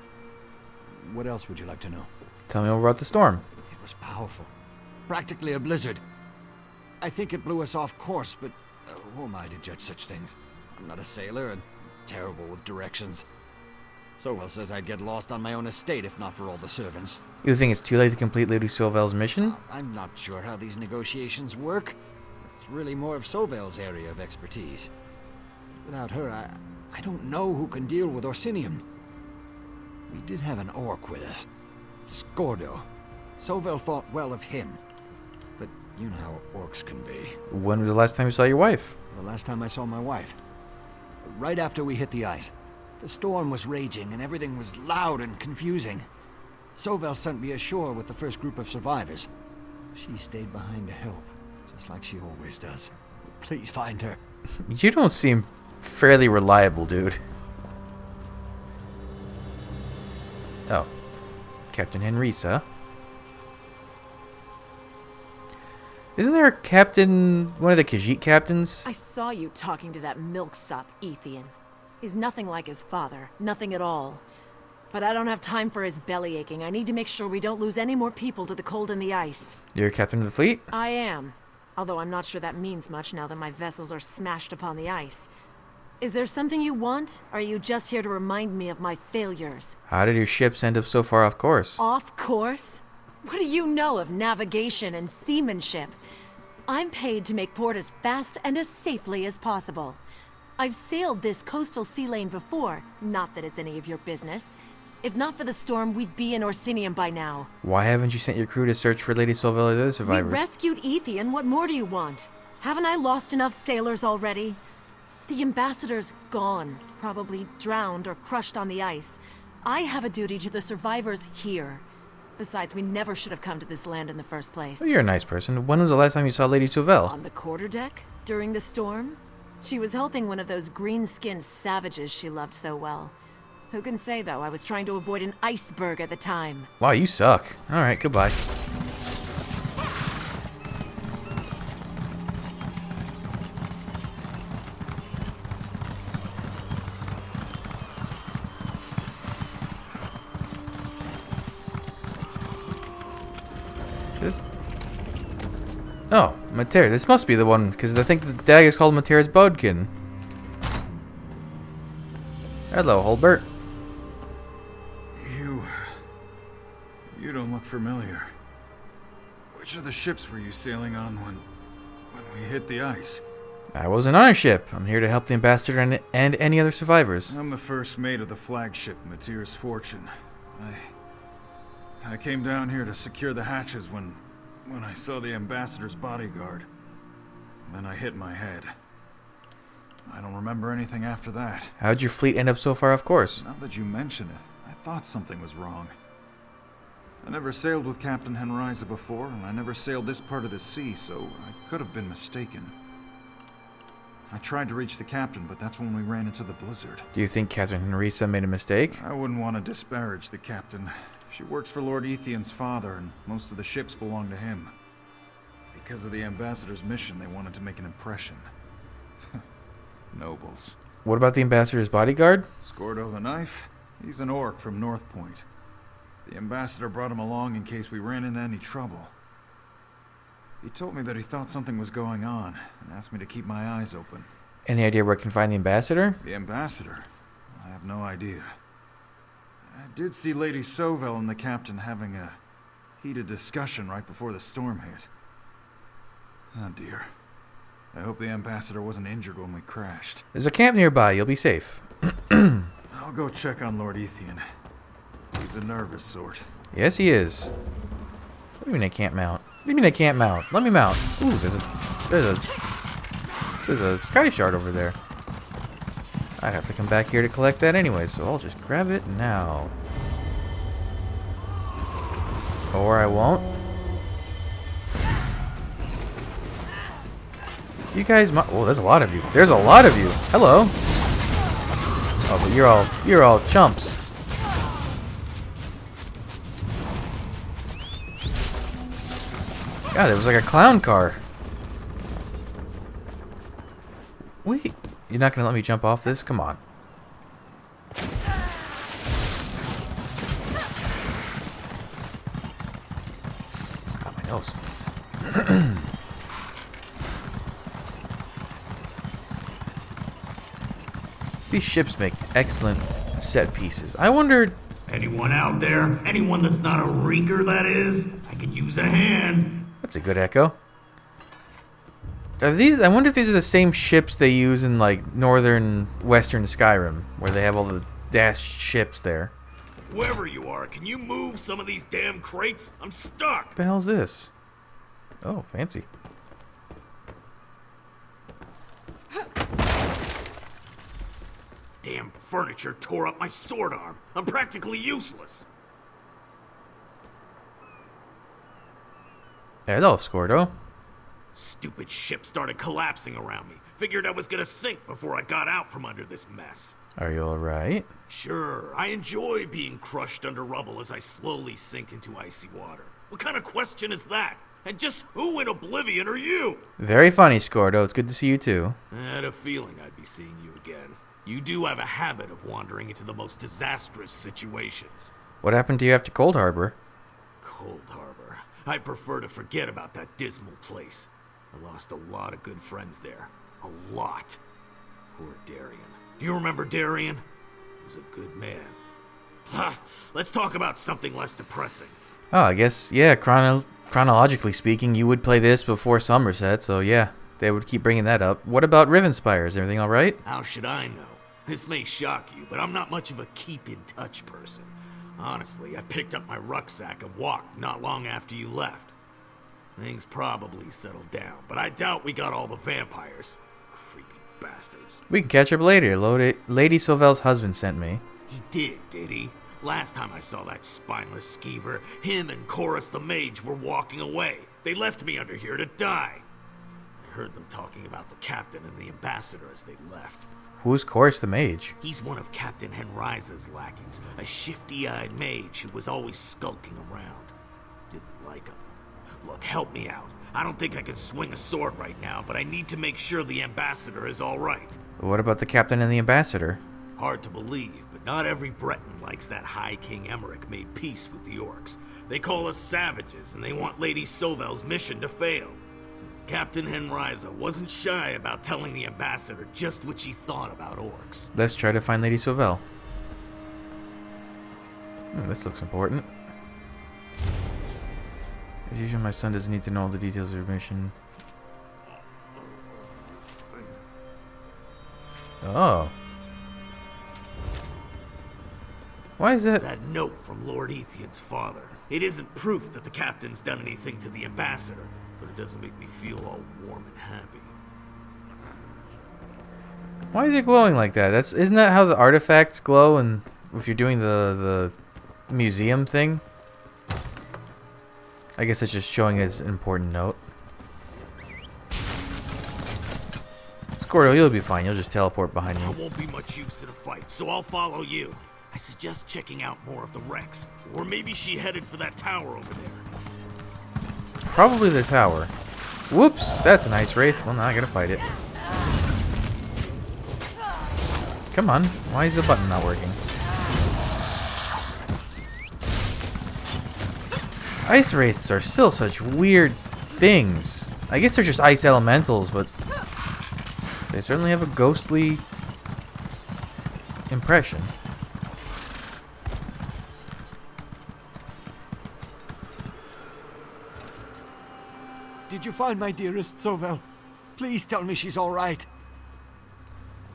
What else would you like to know? Tell me more about the storm. It was powerful. Practically a blizzard. I think it blew us off course, but who am I to judge such things? I'm not a sailor and terrible with directions. Sovel says I'd get lost on my own estate if not for all the servants. You think it's too late to complete Lady Sovel's mission? I'm not sure how these negotiations work. It's really more of Sovel's area of expertise. Without her, I don't know who can deal with Orsinium. We did have an orc with us. SKORDO. Sovel thought well of him. But you know how orcs can be. When was the last time you saw your wife? The last time I saw my wife. Right after we hit the ice. The storm was raging and everything was loud and confusing. Sovel sent me ashore with the first group of survivors. She stayed behind to help, just like she always does. Please find her. You don't seem fairly reliable, dude. Oh. Captain Henriza. Isn't there a captain, one of the Khajiit captains? I saw you talking to that milksop, Ethian. He's nothing like his father, nothing at all. But I don't have time for his belly aching. I need to make sure we don't lose any more people to the cold and the ice. You're captain of the fleet? I am. Although I'm not sure that means much now that my vessels are smashed upon the ice. Is there something you want? Or are you just here to remind me of my failures? How did your ships end up so far off course? Off course? What do you know of navigation and seamanship? I'm paid to make port as fast and as safely as possible. I've sailed this coastal sea lane before, not that it's any of your business. If not for the storm, we'd be in Orsinium by now. Why haven't you sent your crew to search for Lady Sovel or the other survivors? We rescued Ethian, what more do you want? Haven't I lost enough sailors already? The ambassador's gone, probably drowned or crushed on the ice. I have a duty to the survivors here. Besides, we never should have come to this land in the first place. Oh, you're a nice person. When was the last time you saw Lady Sovel? On the quarterdeck? During the storm? She was helping one of those green-skinned savages she loved so well. Who can say, though, I was trying to avoid an iceberg at the time. Wow, you suck. Alright, goodbye. Oh, Mater. This must be the one, because I think the dagger is called Mater's Bodkin. Hello, Holbert. You don't look familiar. Which of the ships were you sailing on when we hit the ice? I wasn't on a ship. I'm here to help the ambassador and any other survivors. I'm the first mate of the flagship, Mater's Fortune. I came down here to secure the hatches when I saw the ambassador's bodyguard. Then I hit my head. I don't remember anything after that. How'd your fleet end up so far off course? Now that you mention it, I thought something was wrong. I never sailed with Captain Henriza before, and I never sailed this part of the sea, so I could have been mistaken. I tried to reach the captain, but that's when we ran into the blizzard. Do you think Captain Henriza made a mistake? I wouldn't want to disparage the captain. She works for Lord Ethian's father, and most of the ships belong to him. Because of the ambassador's mission, they wanted to make an impression. Nobles. What about the ambassador's bodyguard? SKORDO the Knife? He's an orc from North Point. The ambassador brought him along in case we ran into any trouble. He told me that he thought something was going on, and asked me to keep my eyes open. Any idea where I can find the ambassador? The ambassador? I have no idea. I did see Lady Sovel and the captain having a heated discussion right before the storm hit. Oh dear. I hope the ambassador wasn't injured when we crashed. There's a camp nearby. You'll be safe. I'll go check on Lord Ethian. He's a nervous sort. Yes, he is. What do you mean I can't mount? What do you mean I can't mount? Let me mount. Ooh, there's a sky shard over there. I'd have to come back here to collect that anyway, so I'll just grab it now. Or I won't. You guys, oh, there's a lot of you. There's a lot of you. Hello. Oh, but you're all chumps. God, there was like a clown car. Wait, you're not gonna let me jump off this? Come on. Got my nose. These ships make excellent set pieces. I wondered... Anyone out there? Anyone that's not a reeker, that is? I could use a hand. That's a good echo. Are these? I wonder if these are the same ships they use in like northern, western Skyrim, where they have all the dashed ships there. Whoever you are, can you move some of these damn crates? I'm stuck. What the hell's this? Oh, fancy. Damn furniture tore up my sword arm. I'm practically useless. Hello, Skordo. Stupid ship started collapsing around me. Figured I was gonna sink before I got out from under this mess. Are you alright? Sure, I enjoy being crushed under rubble as I slowly sink into icy water. What kind of question is that? And just who in oblivion are you? Very funny, Skordo. It's good to see you too. I had a feeling I'd be seeing you again. You do have a habit of wandering into the most disastrous situations. What happened to you after Cold Harbor? Cold Harbor. I prefer to forget about that dismal place. I lost a lot of good friends there. A lot. Poor Darien. Do you remember Darien? He was a good man. Let's talk about something less depressing. Oh, I guess, yeah, chronologically speaking, you would play this before Somerset, so yeah, they would keep bringing that up. What about Rivenspire? Is everything alright? How should I know? This may shock you, but I'm not much of a keep-in-touch person. Honestly, I picked up my rucksack and walked not long after you left. Things probably settled down, but I doubt we got all the vampires. Creepy bastards. We can catch up later. Lady Sovel's husband sent me. He did he? Last time I saw that spineless skeever, him and Chorus the mage were walking away. They left me under here to die. I heard them talking about the captain and the ambassador as they left. Who's Chorus the mage? He's one of Captain Henriza's lackeys, a shifty-eyed mage who was always skulking around. Didn't like him. Look, help me out. I don't think I can swing a sword right now, but I need to make sure the ambassador is all right. What about the captain and the ambassador? Hard to believe, but not every Breton likes that High King Emmerich made peace with the orcs. They call us savages, and they want Lady Sovel's mission to fail. Captain Henriza wasn't shy about telling the ambassador just what she thought about orcs. Let's try to find Lady Sovel. This looks important. As usual, my son doesn't need to know all the details of your mission. Oh. Why is that? That note from Lord Ethian's father. It isn't proof that the captain's done anything to the ambassador, but it doesn't make me feel all warm and happy. Why is it glowing like that? Isn't that how the artifacts glow and if you're doing the museum thing? I guess it's just showing as an important note. Skordo, you'll be fine. You'll just teleport behind me. I won't be much use in a fight, so I'll follow you. I suggest checking out more of the wrecks. Or maybe she headed for that tower over there. Probably the tower. Whoops, that's a nice wraith. Well, now I gotta fight it. Come on, why is the button not working? Ice wraiths are still such weird things. I guess they're just ice elementals, but they certainly have a ghostly impression. Did you find my dearest Sovel? Please tell me she's all right.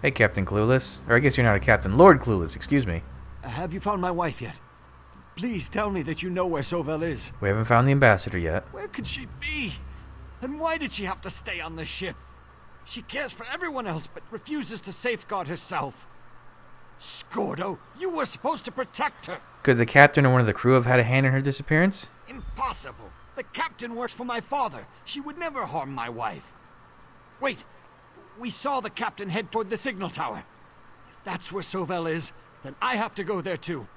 Hey, Captain Clueless. Or I guess you're not a captain. Lord Clueless, excuse me. Have you found my wife yet? Please tell me that you know where Sovel is. We haven't found the ambassador yet. Where could she be? And why did she have to stay on the ship? She cares for everyone else, but refuses to safeguard herself. Skordo, you were supposed to protect her. Could the captain or one of the crew have had a hand in her disappearance? Impossible. The captain works for my father. She would never harm my wife. Wait, we saw the captain head toward the signal tower. If that's where Sovel is, then I have to go there too.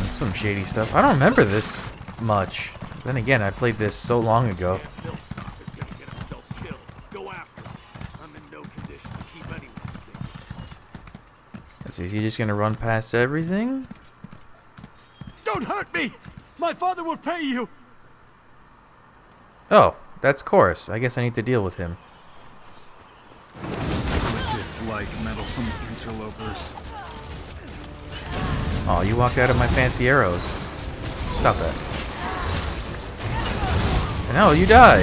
Some shady stuff. I don't remember this much. Then again, I played this so long ago. Let's see, is he just gonna run past everything? Don't hurt me! My father will pay you! Oh, that's Chorus. I guess I need to deal with him. I dislike meddlesome interlopers. Oh, you walked out of my fancy arrows. Stop that. No, you die.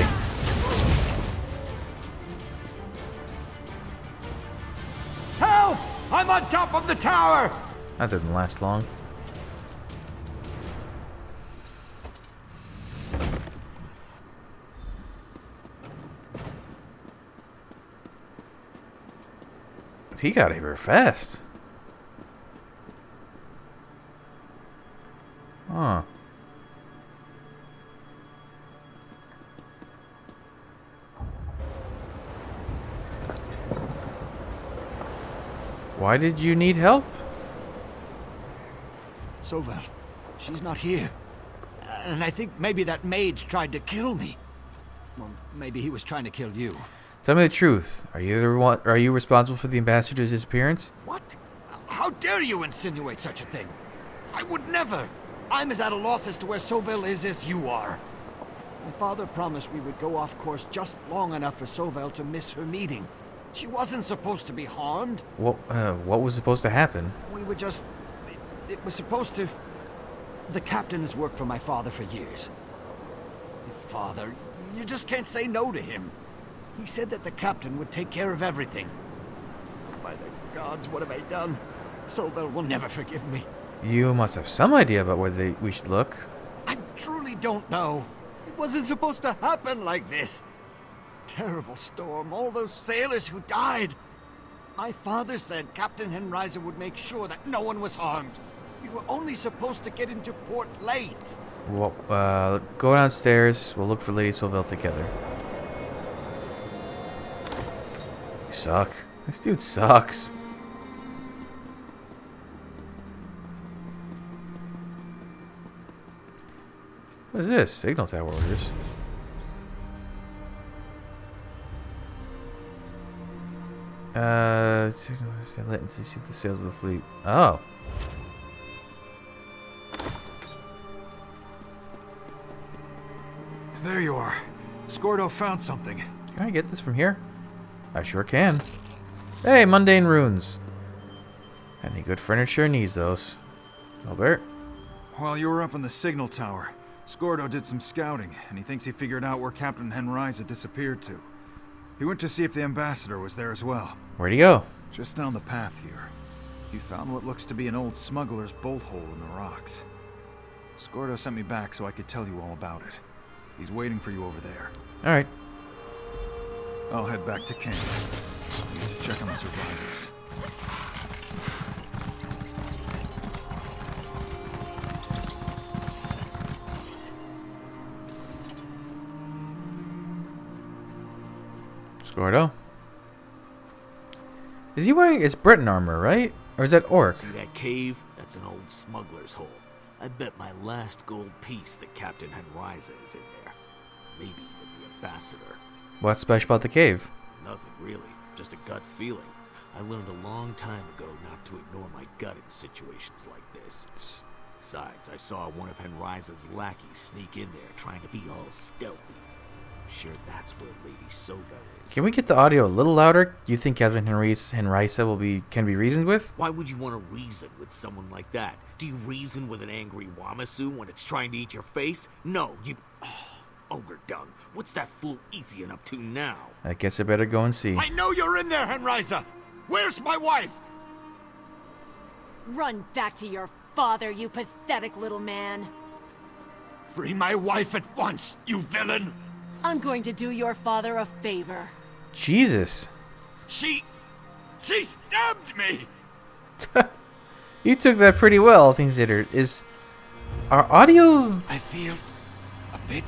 Help! I'm on top of the tower! That didn't last long. He got here fast. Huh. Why did you need help? Sovel, she's not here. And I think maybe that mage tried to kill me. Well, maybe he was trying to kill you. Tell me the truth. Are you responsible for the ambassador's disappearance? What? How dare you insinuate such a thing? I would never. I'm as at a loss as to where Sovel is as you are. My father promised we would go off course just long enough for Sovel to miss her meeting. She wasn't supposed to be harmed. What was supposed to happen? We were just... It was supposed to... The captain has worked for my father for years. Father, you just can't say no to him. He said that the captain would take care of everything. By the gods, what have I done? Sovel will never forgive me. You must have some idea about where we should look. I truly don't know. It wasn't supposed to happen like this. Terrible storm, all those sailors who died. My father said Captain Henriza would make sure that no one was harmed. We were only supposed to get into port late. Well, go downstairs. We'll look for Lady Sovel together. You suck. This dude sucks. What is this? Signal tower orders. Let to see the sails of the fleet. Oh. There you are. SKORDO found something. Can I get this from here? I sure can. Hey, mundane runes. Any good furniture needs those. Albert? While you were up in the signal tower, SKORDO did some scouting, and he thinks he figured out where Captain Henriza disappeared to. He went to see if the ambassador was there as well. Where'd he go? Just down the path here. He found what looks to be an old smuggler's bolt hole in the rocks. SKORDO sent me back so I could tell you all about it. He's waiting for you over there. Alright. I'll head back to camp. I need to check on the survivors. SKORDO? Is he wearing... It's Breton armor, right? Or is that Orc? See that cave? That's an old smuggler's hole. I bet my last gold piece that Captain Henriza is in there. Maybe even the ambassador. What's special about the cave? Nothing really, just a gut feeling. I learned a long time ago not to ignore my gut in situations like this. Besides, I saw one of Henriza's lackeys sneak in there trying to be all stealthy. I'm sure that's where Lady Sovel is. Can we get the audio a little louder? Do you think Captain Henriza can be reasoned with? Why would you want to reason with someone like that? Do you reason with an angry Wamasu when it's trying to eat your face? No, you... Oh, ogre dung. What's that fool Ethian up to now? I guess I better go and see. I know you're in there, Henriza! Where's my wife? Run back to your father, you pathetic little man. Free my wife at once, you villain! I'm going to do your father a favor. Jesus. She stabbed me! You took that pretty well, things considered. Is our audio... I feel a bit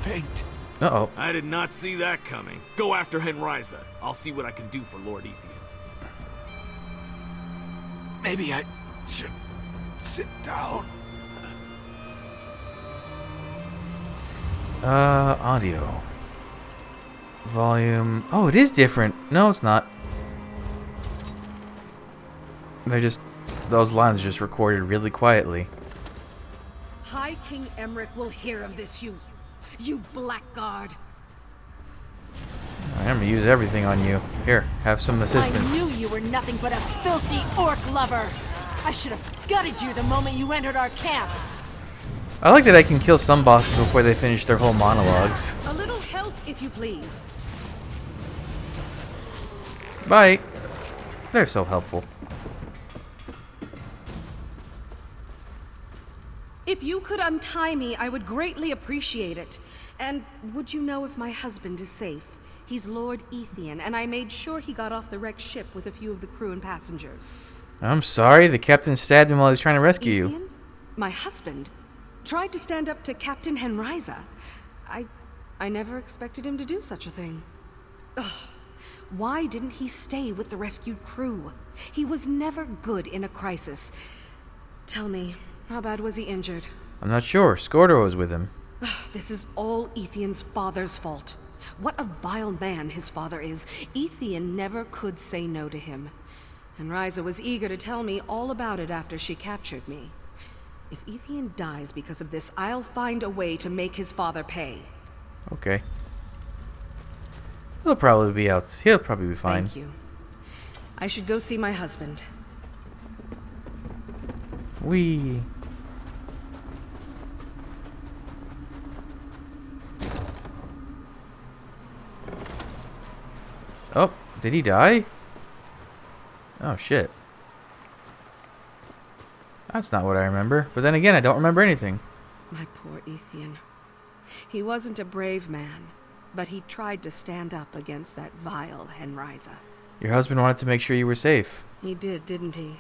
faint. Uh-oh. I did not see that coming. Go after Henriza. I'll see what I can do for Lord Ethian. Maybe I should sit down. Audio. Volume. Oh, it is different. No, it's not. They're just... Those lines are just recorded really quietly. High King Emmerich will hear of this, you blackguard. I'm gonna use everything on you. Here, have some assistance. I knew you were nothing but a filthy orc lover. I should have gutted you the moment you entered our camp. I like that I can kill some bosses before they finish their whole monologues. A little help, if you please. Bye. They're so helpful. If you could untie me, I would greatly appreciate it. And would you know if my husband is safe? He's Lord Ethian, and I made sure he got off the wrecked ship with a few of the crew and passengers. I'm sorry, the captain stabbed him while he was trying to rescue you. My husband tried to stand up to Captain Henriza. I never expected him to do such a thing. Ugh. Why didn't he stay with the rescued crew? He was never good in a crisis. Tell me, how bad was he injured? I'm not sure. SKORDO was with him. This is all Ethian's father's fault. What a vile man his father is. Ethian never could say no to him. Henriza was eager to tell me all about it after she captured me. If Ethian dies because of this, I'll find a way to make his father pay. Okay. He'll probably be out. He'll probably be fine. Thank you. I should go see my husband. Wee. Oh, did he die? Oh, shit. That's not what I remember. But then again, I don't remember anything. My poor Ethian. He wasn't a brave man, but he tried to stand up against that vile Henriza. Your husband wanted to make sure you were safe. He did, didn't he?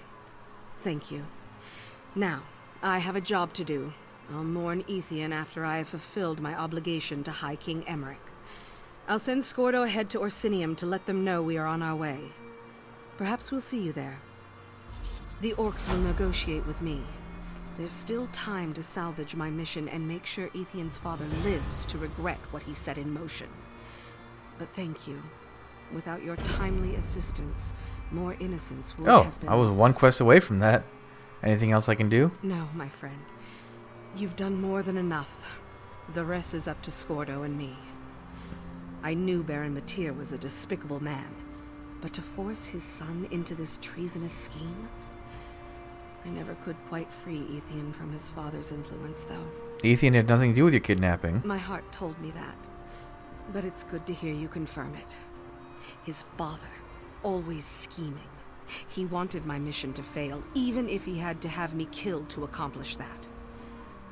Thank you. Now, I have a job to do. I'll mourn Ethian after I have fulfilled my obligation to High King Emmerich. I'll send SKORDO ahead to Orsinium to let them know we are on our way. Perhaps we'll see you there. The orcs will negotiate with me. There's still time to salvage my mission and make sure Ethian's father lives to regret what he set in motion. But thank you. Without your timely assistance, more innocents would have been I was lost. one quest away from that. Anything else I can do? No, my friend. You've done more than enough. The rest is up to SKORDO and me. I knew Baron Matir was a despicable man, but to force his son into this treasonous scheme? I never could quite free Ethian from his father's influence, though. Ethian had nothing to do with your kidnapping. My heart told me that, but it's good to hear you confirm it. His father, always scheming. He wanted my mission to fail, even if he had to have me killed to accomplish that.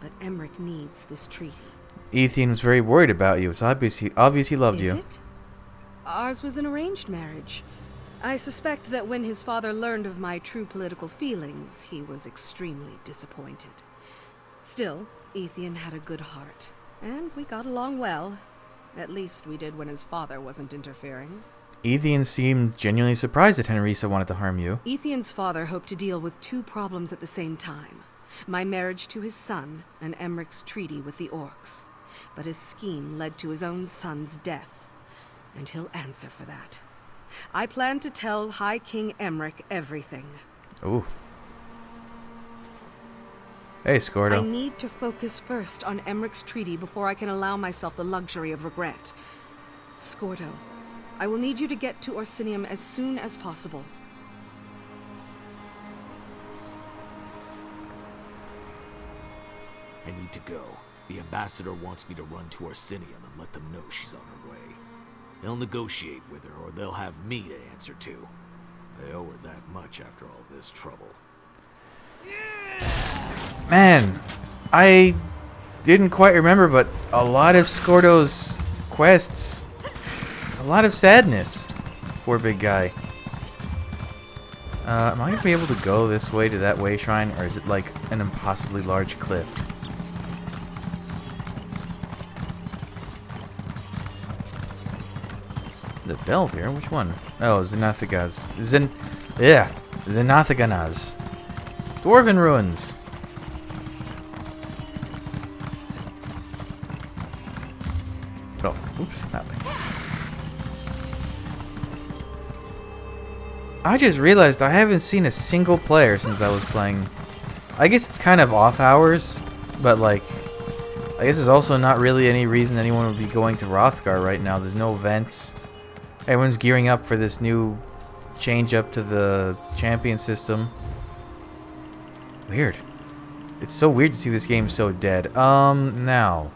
But Emmerich needs this treaty. Ethian was very worried about you. It's obvious he loved you. Is it? Ours was an arranged marriage. I suspect that when his father learned of my true political feelings, he was extremely disappointed. Still, Ethian had a good heart, and we got along well. At least we did when his father wasn't interfering. Ethian seemed genuinely surprised that Henriza wanted to harm you. Ethian's father hoped to deal with two problems at the same time. My marriage to his son, and Emmerich's treaty with the orcs. But his scheme led to his own son's death, and he'll answer for that. I plan to tell High King Emmerich everything. Ooh. Hey, SKORDO. I need to focus first on Emmerich's treaty before I can allow myself the luxury of regret. SKORDO, I will need you to get to Orsinium as soon as possible. I need to go. The ambassador wants me to run to Orsinium and let them know she's on her way. They'll negotiate with her, or they'll have me to answer to. I owe her that much after all this trouble. Man, I didn't quite remember, but a lot of SKORDO's quests, there's a lot of sadness. Poor big guy. Am I going to be able to go this way to that way shrine, or is it like an impossibly large cliff? The Belvier? Which one? Oh, Xenathagas. Xenathaganas. Dwarven ruins. Oh, oops, that way. I just realized I haven't seen a single player since I was playing. I guess it's kind of off hours, but like, I guess there's also not really any reason anyone would be going to Rothgar right now. There's no events. Everyone's gearing up for this new change up to the champion system. Weird. It's so weird to see this game so dead. Now.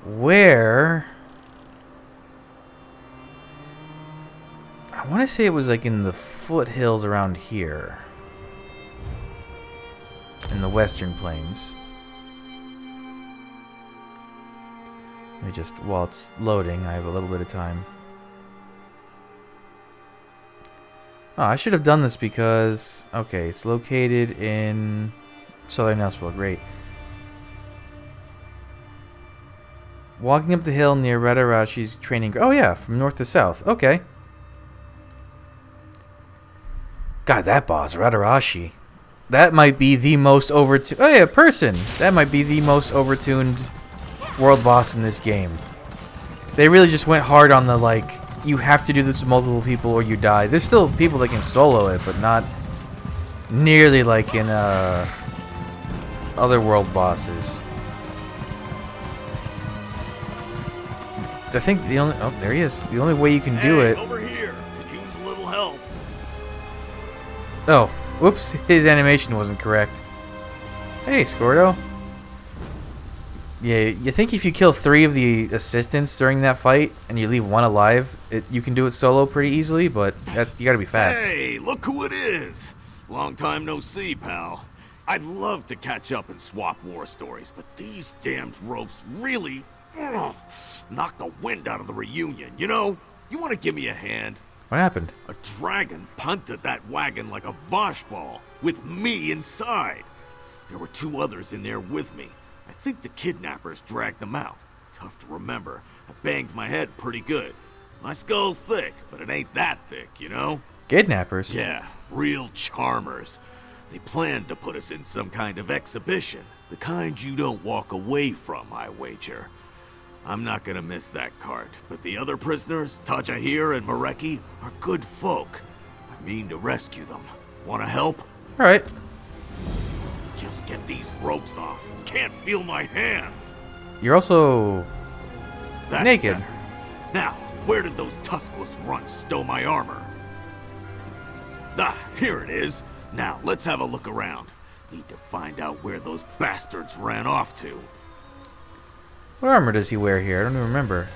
Where? I want to say it was like in the foothills around here. In the western plains. Let me just, while it's loading, I have a little bit of time. Oh, I should have done this because, okay, it's located in southern Elsewhere. Great. Walking up the hill near Radarashi's training. Oh yeah, from north to south. Okay. God, that boss, Radarashi. That might be the most overtuned. Oh yeah, person. That might be the most overtuned world boss in this game. They really just went hard on the like, you have to do this with multiple people or you die. There's still people that can solo it, but not nearly like in other world bosses. I think the only, oh, there he is. The only way you can do it. Over here. Could use a little help. Oh, whoops! His animation wasn't correct. Hey, Skordo. Yeah, you think if you kill 3 of the assistants during that fight and you leave 1 alive, you can do it solo pretty easily, but that's, you gotta be fast. Hey, look who it is! Long time no see, pal. I'd love to catch up and swap war stories, but these damned ropes really knock the wind out of the reunion, you know? You want to give me a hand? What happened? A dragon punted that wagon like a Vosh ball, with me inside. There were 2 others in there with me. I think the kidnappers dragged them out. Tough to remember. I banged my head pretty good. My skull's thick, but it ain't that thick, you know? Kidnappers? Yeah, real charmers. They planned to put us in some kind of exhibition. The kind you don't walk away from, I wager. I'm not gonna miss that cart, but the other prisoners, Tajahir and Mareki, are good folk. I mean to rescue them. Wanna help? Alright. Just get these ropes off. Can't feel my hands. You're also That's naked. Better. Now, where did those tuskless runts stow my armor? Ah, here it is. Now, let's have a look around. Need to find out where those bastards ran off to. What armor does he wear here? I don't even remember.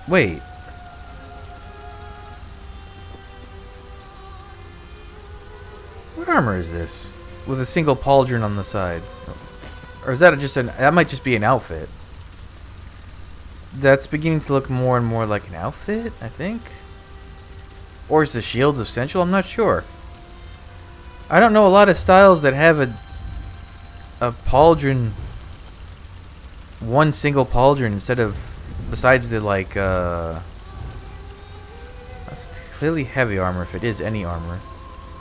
Wait. What armor is this? With a single pauldron on the side. Or is that just an... That might just be an outfit. That's beginning to look more and more like an outfit, I think. Or is the shields of Senchal? I'm not sure. I don't know a lot of styles that have a pauldron... One single pauldron instead of... Besides the, like, That's clearly heavy armor if it is any armor.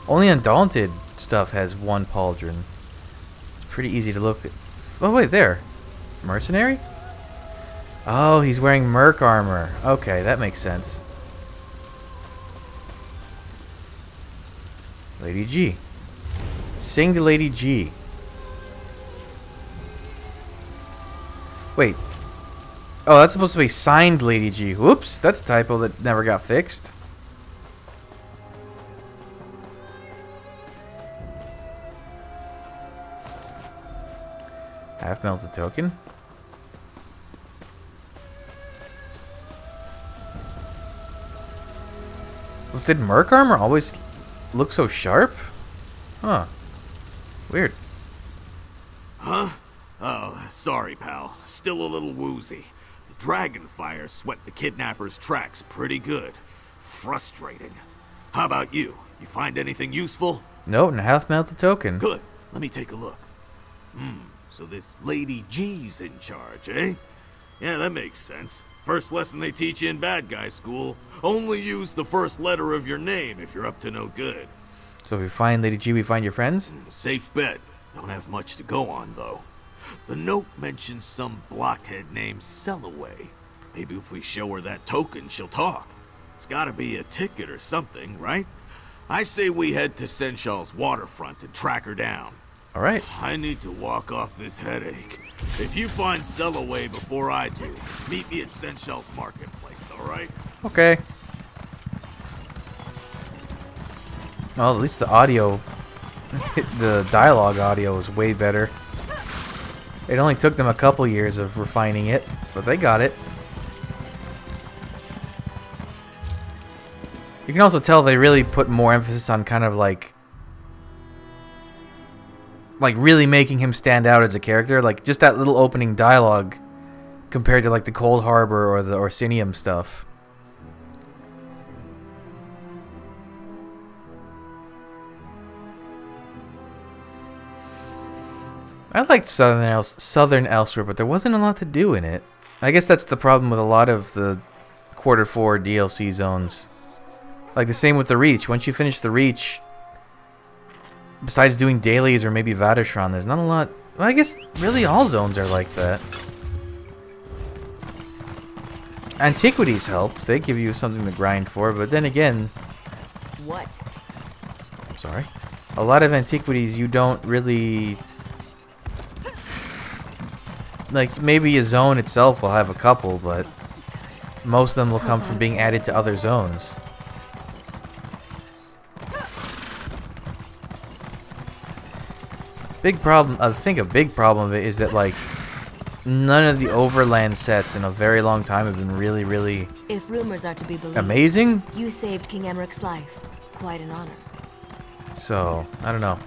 Only Undaunted stuff has 1 pauldron. It's pretty easy to look at. Oh, wait, there. Mercenary? Oh, he's wearing merc armor. Okay, that makes sense. Lady G. Sing to Lady G. Wait. Oh, that's supposed to be signed Lady G. Whoops, that's a typo that never got fixed. Half melted token. Well, did merc armor always look so sharp? Huh. Weird. Huh? Oh, sorry, pal. Still a little woozy. The dragon fire swept the kidnappers' tracks pretty good. Frustrating. How about you? You find anything useful? Note and a half melted token. Good. Let me take a look. So this Lady G's in charge, eh? Yeah, that makes sense. First lesson they teach you in bad guy school. Only use the first letter of your name if you're up to no good. So if we find Lady G, we find your friends? Safe bet. Don't have much to go on, though. The note mentions some blockhead named Sellaway. Maybe if we show her that token, she'll talk. It's gotta be a ticket or something, right? I say we head to Senchal's waterfront and track her down. All right. I need to walk off this headache. If you find Sellaway before I do, meet me at Senchal's marketplace, all right? Okay. Well, at least the audio, the dialogue audio is way better. It only took them a couple years of refining it, but they got it. You can also tell they really put more emphasis on kind of like really making him stand out as a character. Like just that little opening dialogue compared to like the Cold Harbor or the Orsinium stuff. I liked Southern Elsewhere, but there wasn't a lot to do in it. I guess that's the problem with a lot of the Quarter 4 DLC zones. Like the same with the Reach. Once you finish the Reach, besides doing dailies or maybe Vatashran, there's not a lot. Well, I guess really all zones are like that. Antiquities help. They give you something to grind for, but then again... What? Sorry. A lot of Antiquities you don't really... Like, maybe a zone itself will have a couple, but most of them will come from being added to other zones. Big problem, I think a big problem of it is that, like, none of the overland sets in a very long time have been really If rumors are to be believed, amazing. You saved King Emmerich's life. Quite an honor. So, I don't know.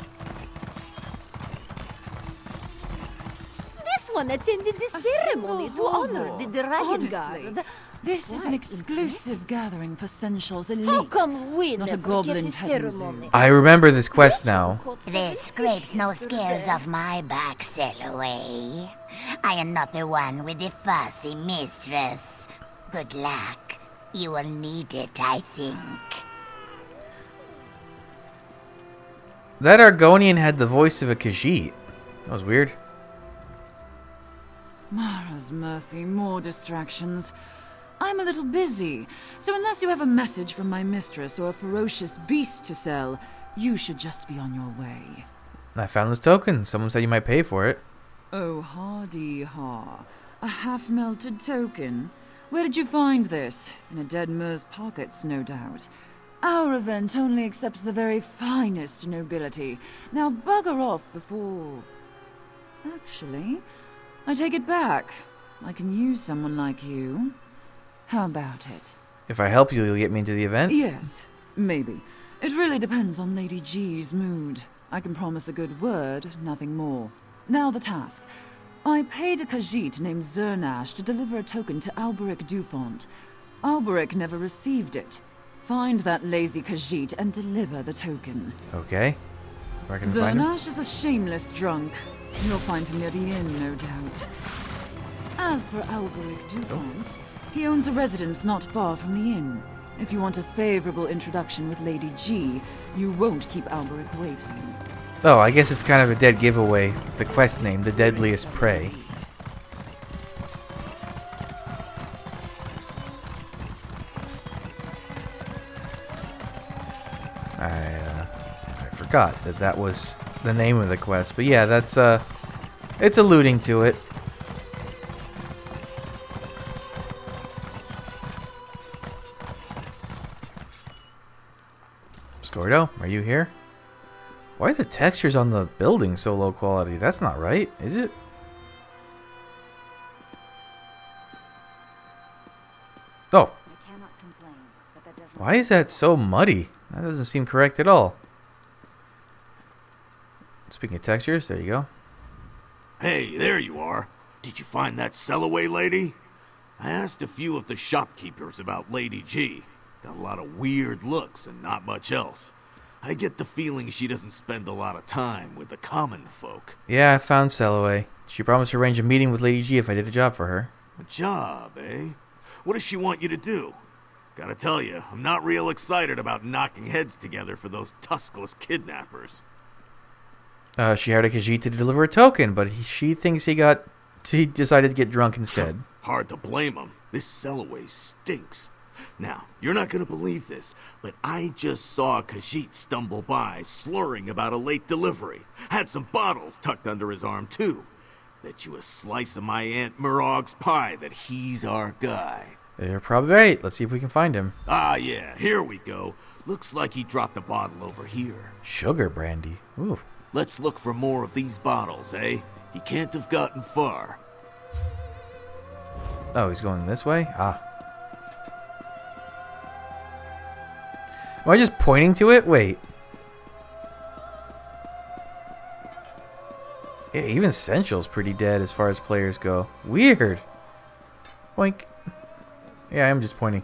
This one attended the ceremony to honor the Dragon Guard. This is an exclusive gathering for Senchal's elite. How come we not a never goblin get a petting ceremony? zoo? I remember this quest now. This scrapes no scales off my back, Sellaway. I am not the one with the fussy mistress. Good luck. You will need it, I think. That Argonian had the voice of a Khajiit. That was weird. Mara's mercy, more distractions. I'm a little busy, so unless you have a message from my mistress or a ferocious beast to sell, you should just be on your way. I found this token. Someone said you might pay for it. Oh, hardy ha. A half-melted token? Where did you find this? In a dead mer's pockets, no doubt. Our event only accepts the very finest nobility. Now bugger off before... Actually, I take it back. I can use someone like you. How about it? If I help you, you'll get me into the event? Yes, maybe. It really depends on Lady G's mood. I can promise a good word, nothing more. Now the task. I paid a Khajiit named Zernash to deliver a token to Alberic Dufont. Alberic never received it. Find that lazy Khajiit and deliver the token. Okay. Where can I find him? Zernash is a shameless drunk. You'll find him near the inn, no doubt. As for Alberic Dufont, he owns a residence not far from the inn. If you want a favorable introduction with Lady G, you won't keep Alberic waiting. Oh, I guess it's kind of a dead giveaway. The quest name, The Deadliest Prey. I forgot that was the name of the quest. But yeah, that's it's alluding to it. SKORDO, are you here? Why are the textures on the building so low quality? That's not right, is it? Oh. Why is that so muddy? That doesn't seem correct at all. Speaking of textures, there you go. Hey, there you are. Did you find that Sellaway lady? I asked a few of the shopkeepers about Lady G. Got a lot of weird looks and not much else. I get the feeling she doesn't spend a lot of time with the common folk. Yeah, I found Sellaway. She promised to arrange a meeting with Lady G if I did a job for her. A job, eh? What does she want you to do? Gotta tell you, I'm not real excited about knocking heads together for those tuskless kidnappers. She hired a Khajiit to deliver a token, but she thinks he decided to get drunk instead. Hard to blame him. This Sellaway stinks. Now, you're not gonna believe this, but I just saw a Khajiit stumble by, slurring about a late delivery. Had some bottles tucked under his arm, too. Bet you a slice of my Aunt Murog's pie that he's our guy. You're probably right. Let's see if we can find him. Ah, yeah, here we go. Looks like he dropped a bottle over here. Sugar brandy. Ooh. Let's look for more of these bottles, eh? He can't have gotten far. Oh, he's going this way? Ah. Am I just pointing to it? Wait. Yeah, even Senchal's pretty dead as far as players go. Weird. Boink. Yeah, I'm just pointing.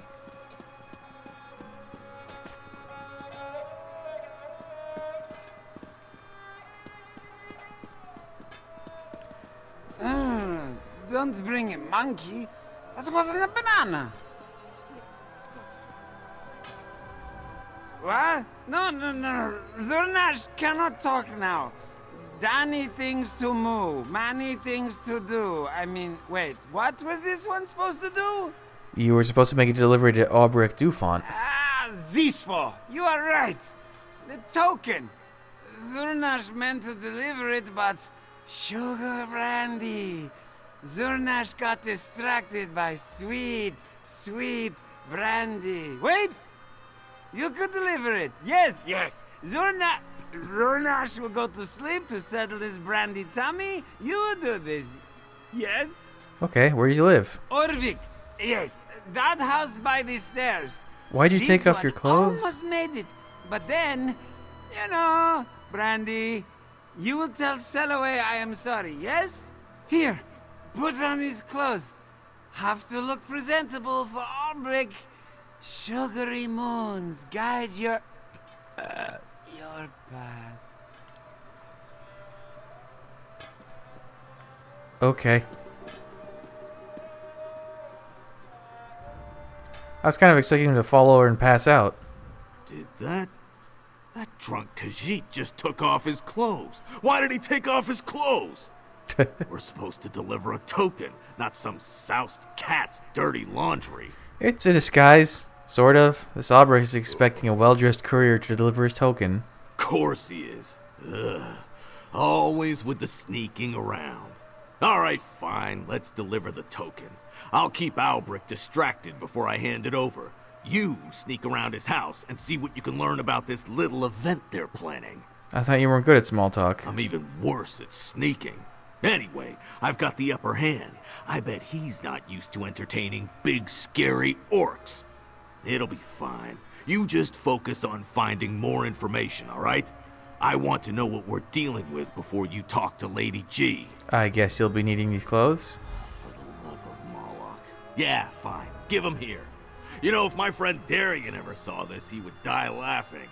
Don't bring a monkey. That wasn't a banana. What? No. Zurnash cannot talk now. Danny things to move. Many things to do. I mean, wait. What was this one supposed to do? You were supposed to make a delivery to Aubrek Dufont. Ah, this for. You are right. The token. Zurnash meant to deliver it, but sugar brandy. Zurnash got distracted by sweet brandy. Wait! You could deliver it. Yes. Zurnash will go to sleep to settle his brandy tummy. You will do this. Yes? Okay, where do you live? Orvik. Yes, that house by the stairs. Why'd you take off your clothes? Almost made it. But then, brandy, you will tell Sellaway I am sorry, yes? Here, put on his clothes. Have to look presentable for Aubrek. Sugary moons guide your path. Okay. I was kind of expecting him to fall over and pass out. Did that drunk Khajiit just took off his clothes. Why did he take off his clothes? We're supposed to deliver a token, not some soused cat's dirty laundry. It's a disguise, sort of. This Aubrek is expecting a well-dressed courier to deliver his token. Course he is. Ugh. Always with the sneaking around. Alright, fine, let's deliver the token. I'll keep Aubrek distracted before I hand it over. You sneak around his house and see what you can learn about this little event they're planning. I thought you weren't good at small talk. I'm even worse at sneaking. Anyway, I've got the upper hand. I bet he's not used to entertaining big, scary orcs. It'll be fine. You just focus on finding more information, alright? I want to know what we're dealing with before you talk to Lady G. I guess you'll be needing these clothes? For the love of Moloch. Yeah, fine. Give them here. You know, if my friend Darian ever saw this, he would die laughing.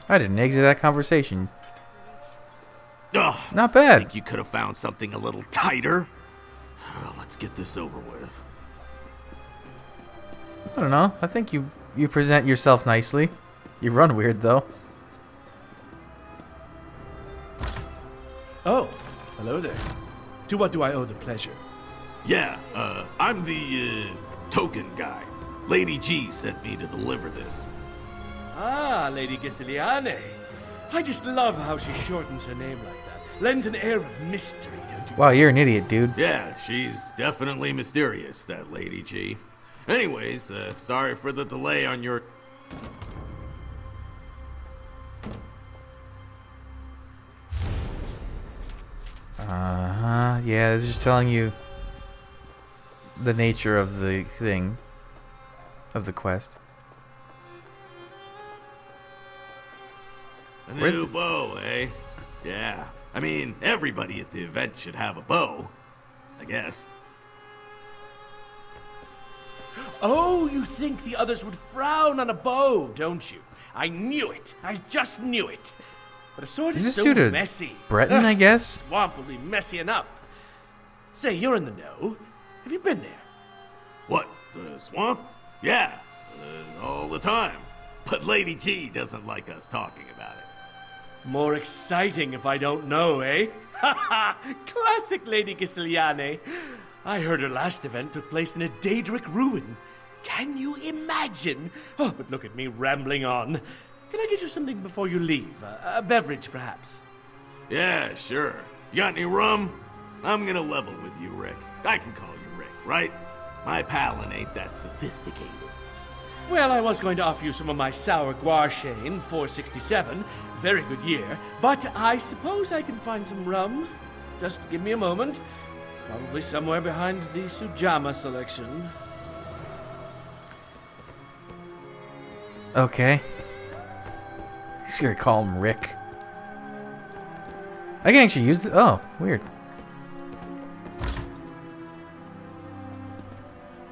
I didn't exit that conversation. Ugh, not bad. Think you could have found something a little tighter? Let's get this over with. I don't know. I think you present yourself nicely. You run weird, though. Oh, hello there. To what do I owe the pleasure? Yeah, I'm the, token guy. Lady G sent me to deliver this. Ah, Lady Gisiliane. I just love how she shortens her name like that. Lends an air of mystery, don't you? Wow, you're an idiot, dude. Yeah, she's definitely mysterious, that Lady G. Anyways, sorry for the delay on your... Yeah, it's just telling you the nature of the thing, of the quest. A new bow, eh? Yeah. I mean, everybody at the event should have a bow. I guess. Oh, you think the others would frown on a bow, don't you? I knew it. I just knew it. But a sword is so messy. Breton, I guess? Swamp will be messy enough. Say, you're in the know. Have you been there? What? The swamp? Yeah. All the time. But Lady G doesn't like us talking about it. More exciting if I don't know, eh? Ha ha! Classic Lady Gisiliane. I heard her last event took place in a Daedric ruin. Can you imagine? Oh, but look at me rambling on. Can I get you something before you leave? A beverage, perhaps? Yeah, sure. You got any rum? I'm gonna level with you, Rick. I can call you Rick, right? My palate ain't that sophisticated. Well, I was going to offer you some of my sour guarshane, 467. Very good year. But I suppose I can find some rum. Just give me a moment. Probably somewhere behind the Sujama selection. Okay. He's gonna call him Rick. I can actually use it. Oh, weird.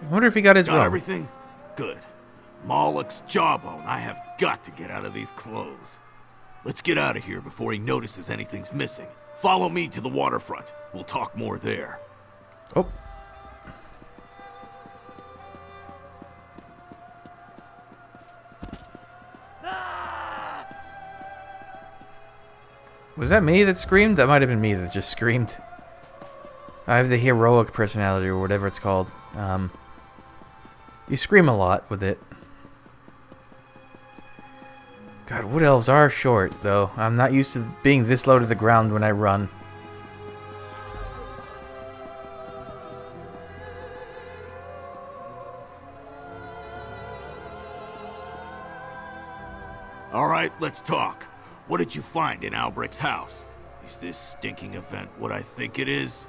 I wonder if he got his Got rum. everything? Good. Moloch's jawbone. I have got to get out of these clothes. Let's get out of here before he notices anything's missing. Follow me to the waterfront. We'll talk more there. Oh. Was that me that screamed? That might have been me that just screamed. I have the heroic personality or whatever it's called. You scream a lot with it. God, wood elves are short, though. I'm not used to being this low to the ground when I run. All right, let's talk. What did you find in Alberic's house? Is this stinking event what I think it is?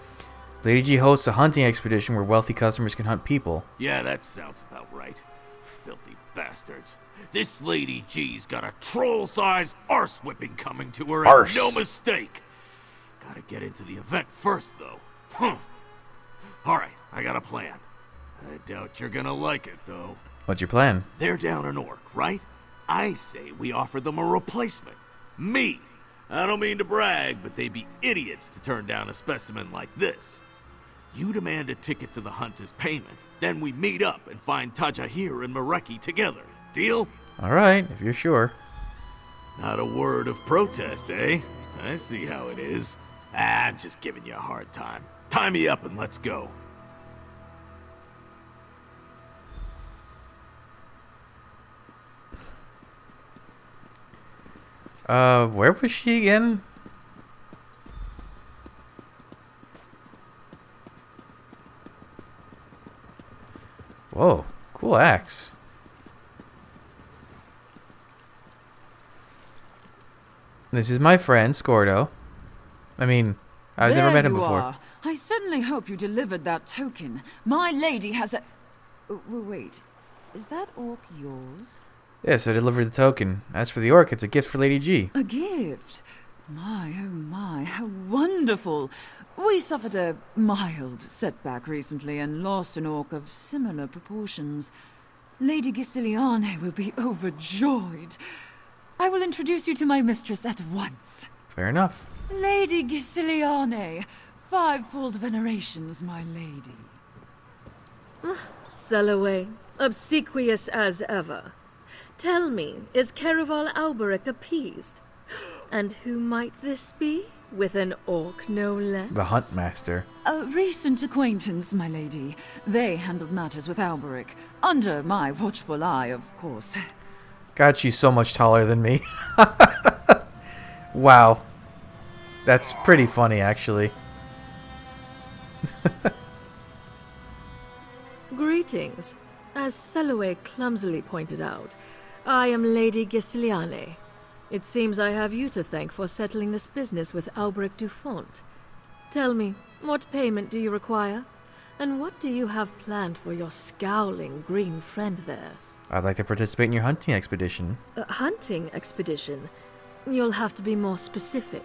Lady G hosts a hunting expedition where wealthy customers can hunt people. Yeah, that sounds about right. Filthy bastards. This Lady G's got a troll-sized arse-whipping coming to her, and no mistake. Gotta get into the event first, though. Alright, I got a plan. I doubt you're gonna like it, though. What's your plan? They're down an orc, right? I say we offer them a replacement. Me. I don't mean to brag, but they'd be idiots to turn down a specimen like this. You demand a ticket to the hunt as payment, then we meet up and find Tajahir and Mareki together. Deal? Alright, if you're sure. Not a word of protest, eh? I see how it is. I'm just giving you a hard time. Tie me up and let's go. Where was she again? Whoa, cool axe. This is my friend, SKORDO. I mean, I've never met him before. Are. I certainly hope you delivered that token. My lady has a... wait, is that orc yours? Yes, I delivered the token. As for the orc, it's a gift for Lady G. A gift? My, oh my, how wonderful. We suffered a mild setback recently and lost an orc of similar proportions. Lady Gisiliane will be overjoyed. I will introduce you to my mistress at once. Fair enough. Lady Gisiliane, fivefold venerations, my lady. Selaway, obsequious as ever. Tell me, is Caraval Alberic appeased? And who might this be? With an orc, no less? The Huntmaster. A recent acquaintance, my lady. They handled matters with Alberic. Under my watchful eye, of course. God, she's so much taller than me. Wow. That's pretty funny, actually. Greetings. As Selaway clumsily pointed out, I am Lady Gisiliane. It seems I have you to thank for settling this business with Alberic Dufont. Tell me, what payment do you require? And what do you have planned for your scowling green friend there? I'd like to participate in your hunting expedition. A hunting expedition? You'll have to be more specific.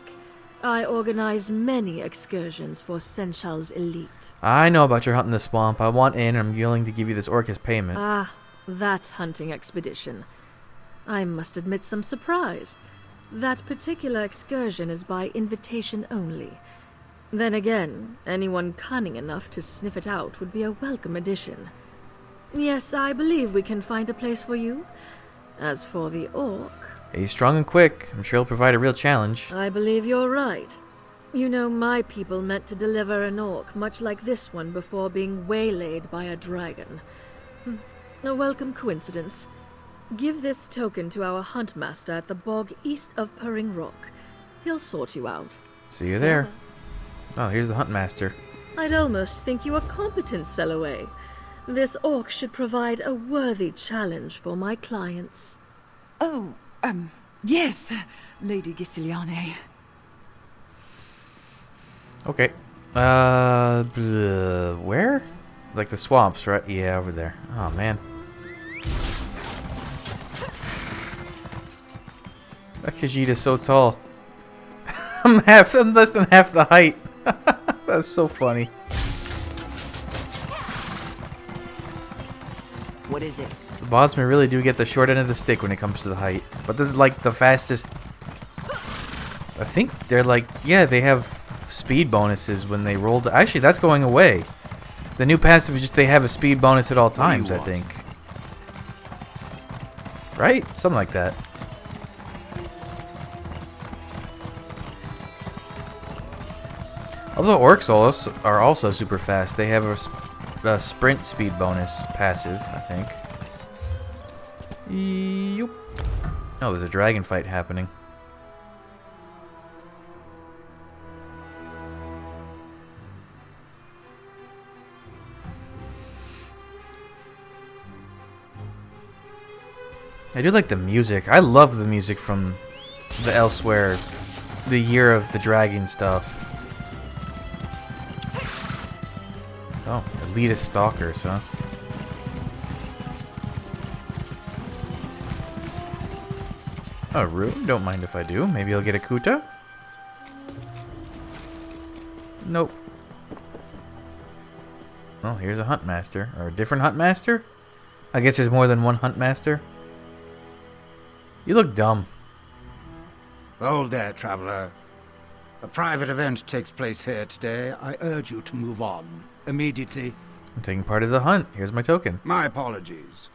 I organize many excursions for Senchal's elite. I know about your hunt in the swamp. I want in, and I'm willing to give you this orc as payment. Ah, that hunting expedition. I must admit some surprise. That particular excursion is by invitation only. Then again, anyone cunning enough to sniff it out would be a welcome addition. Yes, I believe we can find a place for you. As for the orc... He's strong and quick. I'm sure he'll provide a real challenge. I believe you're right. You know, my people meant to deliver an orc much like this one before being waylaid by a dragon. A welcome coincidence. Give this token to our huntmaster at the bog east of Purring Rock. He'll sort you out. See you there. Oh, here's the huntmaster. I'd almost think you a competent Selloway. This orc should provide a worthy challenge for my clients. Oh, yes, Lady Gisiliane. Okay. Where? Like the swamps, right? Yeah, over there. Oh, man. That Khajiita's so tall. I'm less than half the height. That's so funny. What is it? The bondsmen really do get the short end of the stick when it comes to the height. But they're like the fastest. I think they're like, yeah, they have speed bonuses when they roll. Actually, that's going away. The new passive is just they have a speed bonus at all times, I think. Right? Something like that. Although orcs are also super fast. They have a sprint speed bonus passive, I think. Yep. Oh, there's a dragon fight happening. I do like the music. I love the music from the Elsewhere, the Year of the Dragon stuff. Oh, elitist stalkers, huh? Oh, rude. Don't mind if I do. Maybe I'll get a Kuta? Nope. Oh, here's a Huntmaster. Or a different Huntmaster? I guess there's more than one Huntmaster. You look dumb. Hold there, traveler. A private event takes place here today. I urge you to move on immediately. I'm taking part of the hunt. Here's my token. My apologies.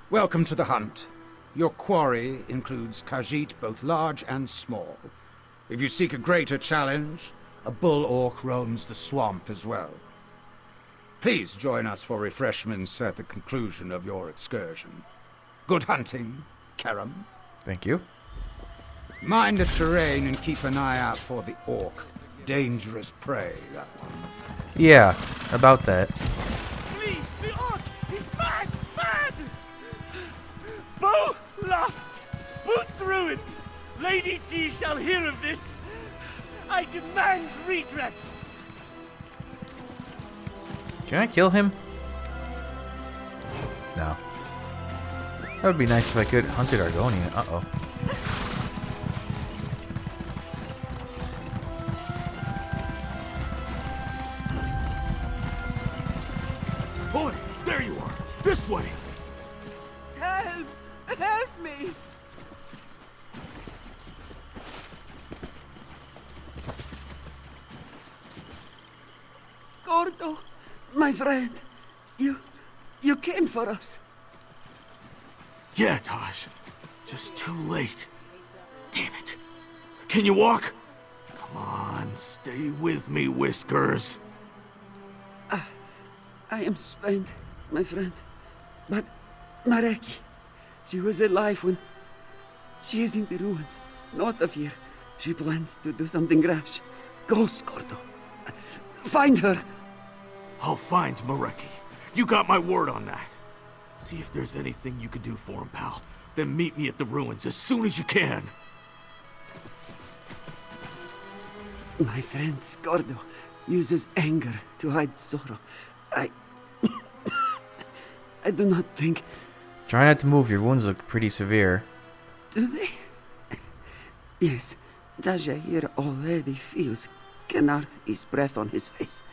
Welcome to the hunt. Your quarry includes Khajiit, both large and small. If you seek a greater challenge, a bull orc roams the swamp as well. Please join us for refreshments at the conclusion of your excursion. Good hunting, Karam. Thank you. Mind the terrain and keep an eye out for the orc. Dangerous prey, that one. Yeah, about that. Please, the orc! He's bad! Bad! Bow lost! Boots ruined! Lady G shall hear of this! I demand redress! Can I kill him? No. That would be nice if I could. Hunted Argonian. Uh-oh. Boy, there you are! This way! Help! Help me! SKORDO, my friend, you came for us. Yeah, Taj. Just too late. Damn it. Can you walk? Come on, stay with me, Whiskers. I am spent, my friend. But Mareki, she was alive when... She is in the ruins, north of here. She plans to do something rash. Go, SKORDO. Find her. I'll find Mareki. You got my word on that. See if there's anything you can do for him, pal. Then meet me at the ruins as soon as you can. My friend SKORDO uses anger to hide sorrow. I do not think... Try not to move. Your wounds look pretty severe. Do they? Yes. Daja here already feels Kenarthi's breath on his face.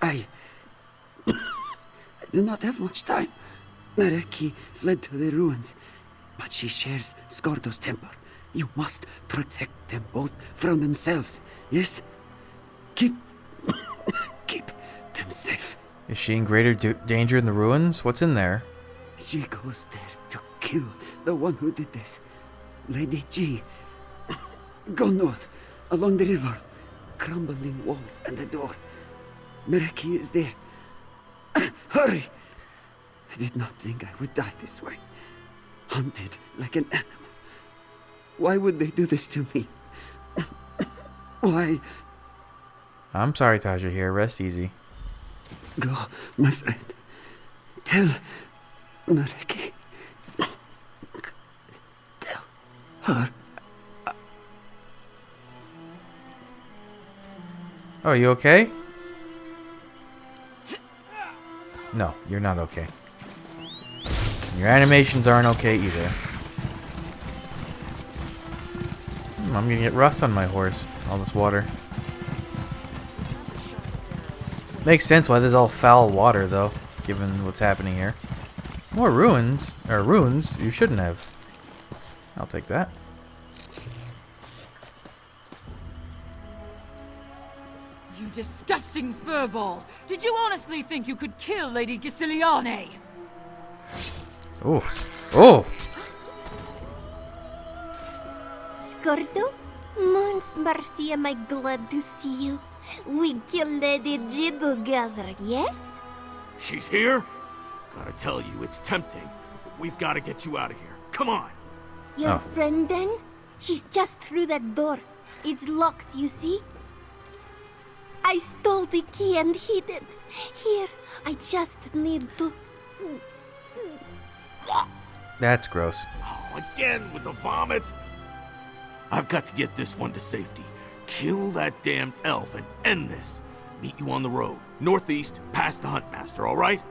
I do not have much time. Mareki fled to the ruins, but she shares SKORDO's temper. You must protect them both from themselves, yes? Keep them safe. Is she in greater danger in the ruins? What's in there? She goes there to kill the one who did this. Lady G. Go north, along the river. Crumbling walls and a door. Mereki is there. Hurry! I did not think I would die this way. Hunted like an animal. Why would they do this to me? Why? I'm sorry, Taja here. Rest easy. Go, my friend. Tell Mereki. Tell her. Oh, you okay? No, you're not okay. Your animations aren't okay either. I'm gonna get rust on my horse. All this water. Makes sense why there's all foul water, though, given what's happening here. More ruins, or runes, you shouldn't have. I'll take that. You disgusting furball! Did you honestly think you could kill Lady Gisiliane? Oh. Oh! SKORDO? Moon's mercy, am I glad to see you. We killed Lady G together, yes? She's here? Gotta tell you, it's tempting. But we've gotta get you out of here. Come on! Your friend then? She's just through that door. It's locked, you see? I stole the key and hid it. Here, I just need to... That's gross. Oh, again with the vomit? I've got to get this one to safety. Kill that damned elf and end this. Meet you on the road, northeast, past the Huntmaster, alright?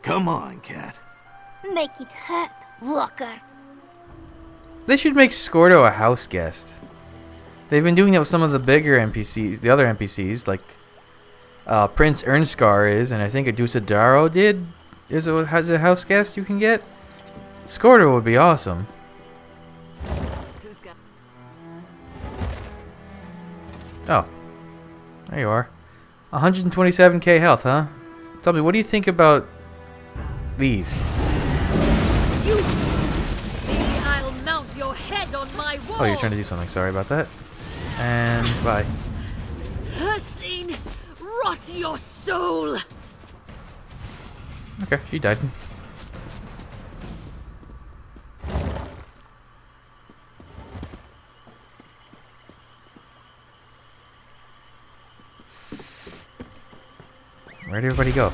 Come on, cat. Make it hurt, Walker. They should make SKORDO a house guest. They've been doing that with some of the bigger NPCs, the other NPCs, like Prince Ernscar is, and I think Adusadaro has a house guest you can get. SKORDO would be awesome. Oh, there you are. 127k health, huh? Tell me, what do you think about these? You! Maybe I'll mount your head on my wall! Oh, you're trying to do something. Sorry about that. And bye. Hussine, rot your soul! Okay, she died. Where'd everybody go?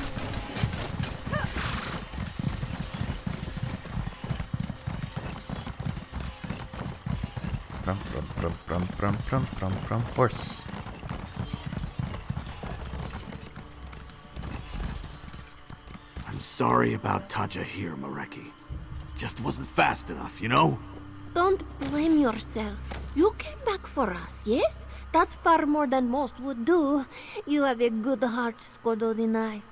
Horse. I'm sorry about Taja here, Mareki. Just wasn't fast enough, you know? Don't blame yourself. You came back for us, yes? That's far more than most would do. You have a good heart, SKORDO the Knife.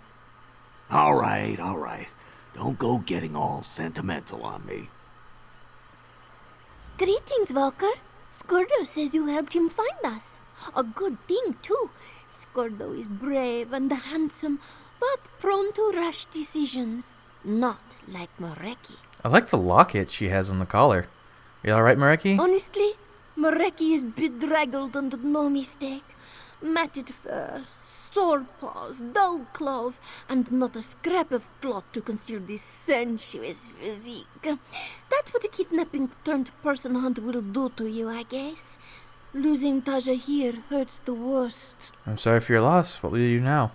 Alright, alright. Don't go getting all sentimental on me. Greetings, Walker. SKORDO says you helped him find us. A good thing, too. SKORDO is brave and handsome, but prone to rash decisions. Not like Mareki. I like the locket she has on the collar. You alright, Mareki? Honestly, Mareki is bedraggled and no mistake. Matted fur, sore paws, dull claws, and not a scrap of cloth to conceal this sensuous physique. That's what a kidnapping-turned-person hunt will do to you, I guess. Losing Taja here hurts the worst. I'm sorry for your loss. What will you do now?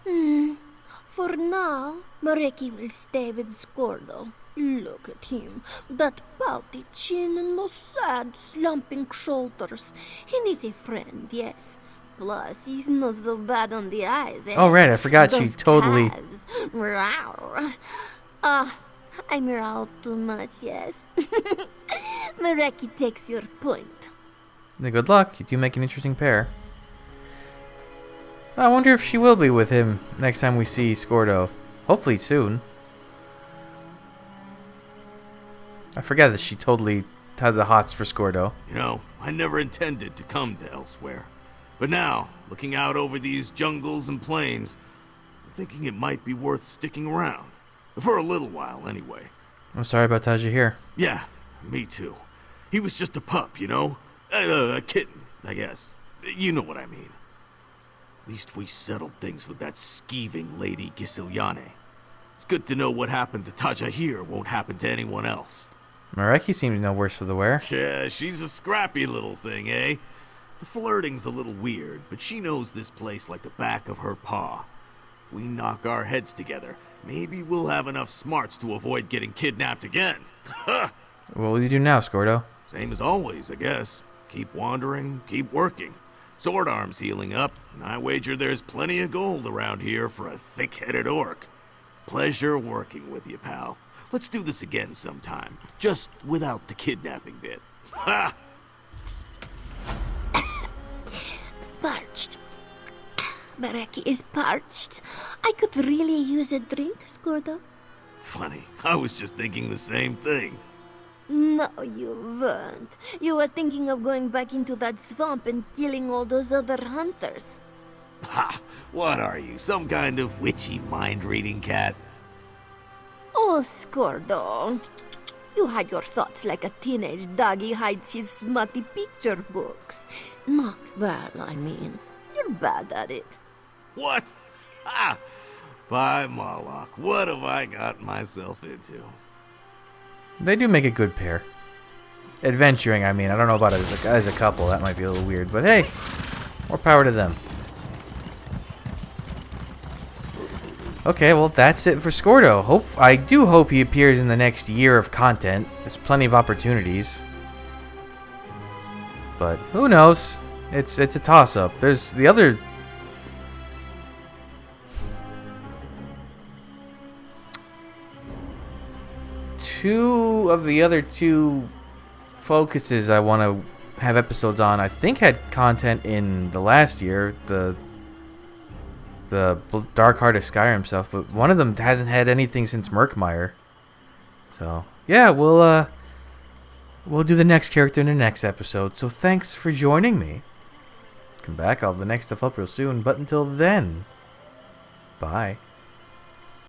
For now, Mareki will stay with SKORDO. Look at him. That pouty chin and those sad, slumping shoulders. He needs a friend, yes. Plus, he's not so bad on the eyes, eh? Oh, right. I forgot she Those totally... calves. Rawr. I meow too much, yes. Mareki takes your point. Good luck. You do make an interesting pair. I wonder if she will be with him next time we see SKORDO. Hopefully soon. I forgot that she totally had the hots for SKORDO. You know, I never intended to come to Elsewhere. But now, looking out over these jungles and plains, I'm thinking it might be worth sticking around. For a little while, anyway. I'm sorry about Taja here. Yeah, me too. He was just a pup, you know? A kitten, I guess. You know what I mean. At least we settled things with that skeeving Lady Gisiliane. It's good to know what happened to Taja here won't happen to anyone else. Mareki seems no worse for the wear. Yeah, she's a scrappy little thing, eh? The flirting's a little weird, but she knows this place like the back of her paw. If we knock our heads together, maybe we'll have enough smarts to avoid getting kidnapped again. What will you do now, Skordo? Same as always, I guess. Keep wandering, keep working. Sword arm's healing up, and I wager there's plenty of gold around here for a thick-headed orc. Pleasure working with you, pal. Let's do this again sometime, just without the kidnapping bit. Ha! Parched. Mareki is parched. I could really use a drink, Skordo. Funny, I was just thinking the same thing. No, you weren't. You were thinking of going back into that swamp and killing all those other hunters. Ha! What are you, some kind of witchy mind-reading cat? Oh, Skordo. You hide your thoughts like a teenage doggy hides his smutty picture books. Not well, I mean. You're bad at it. What? Ha! By Moloch, what have I got myself into? They do make a good pair. Adventuring, I mean. I don't know about it as a couple. That might be a little weird. But hey, more power to them. Okay, well, that's it for Skordo. I do hope he appears in the next year of content. There's plenty of opportunities. But who knows? It's a toss-up. There's the other... Two of the other two focuses I want to have episodes on, I think had content in the last year. The Dark Heart of Skyrim stuff, but one of them hasn't had anything since Murkmire. So yeah, we'll do the next character in the next episode. So thanks for joining me. Come back, I'll have the next stuff up real soon. But until then, bye.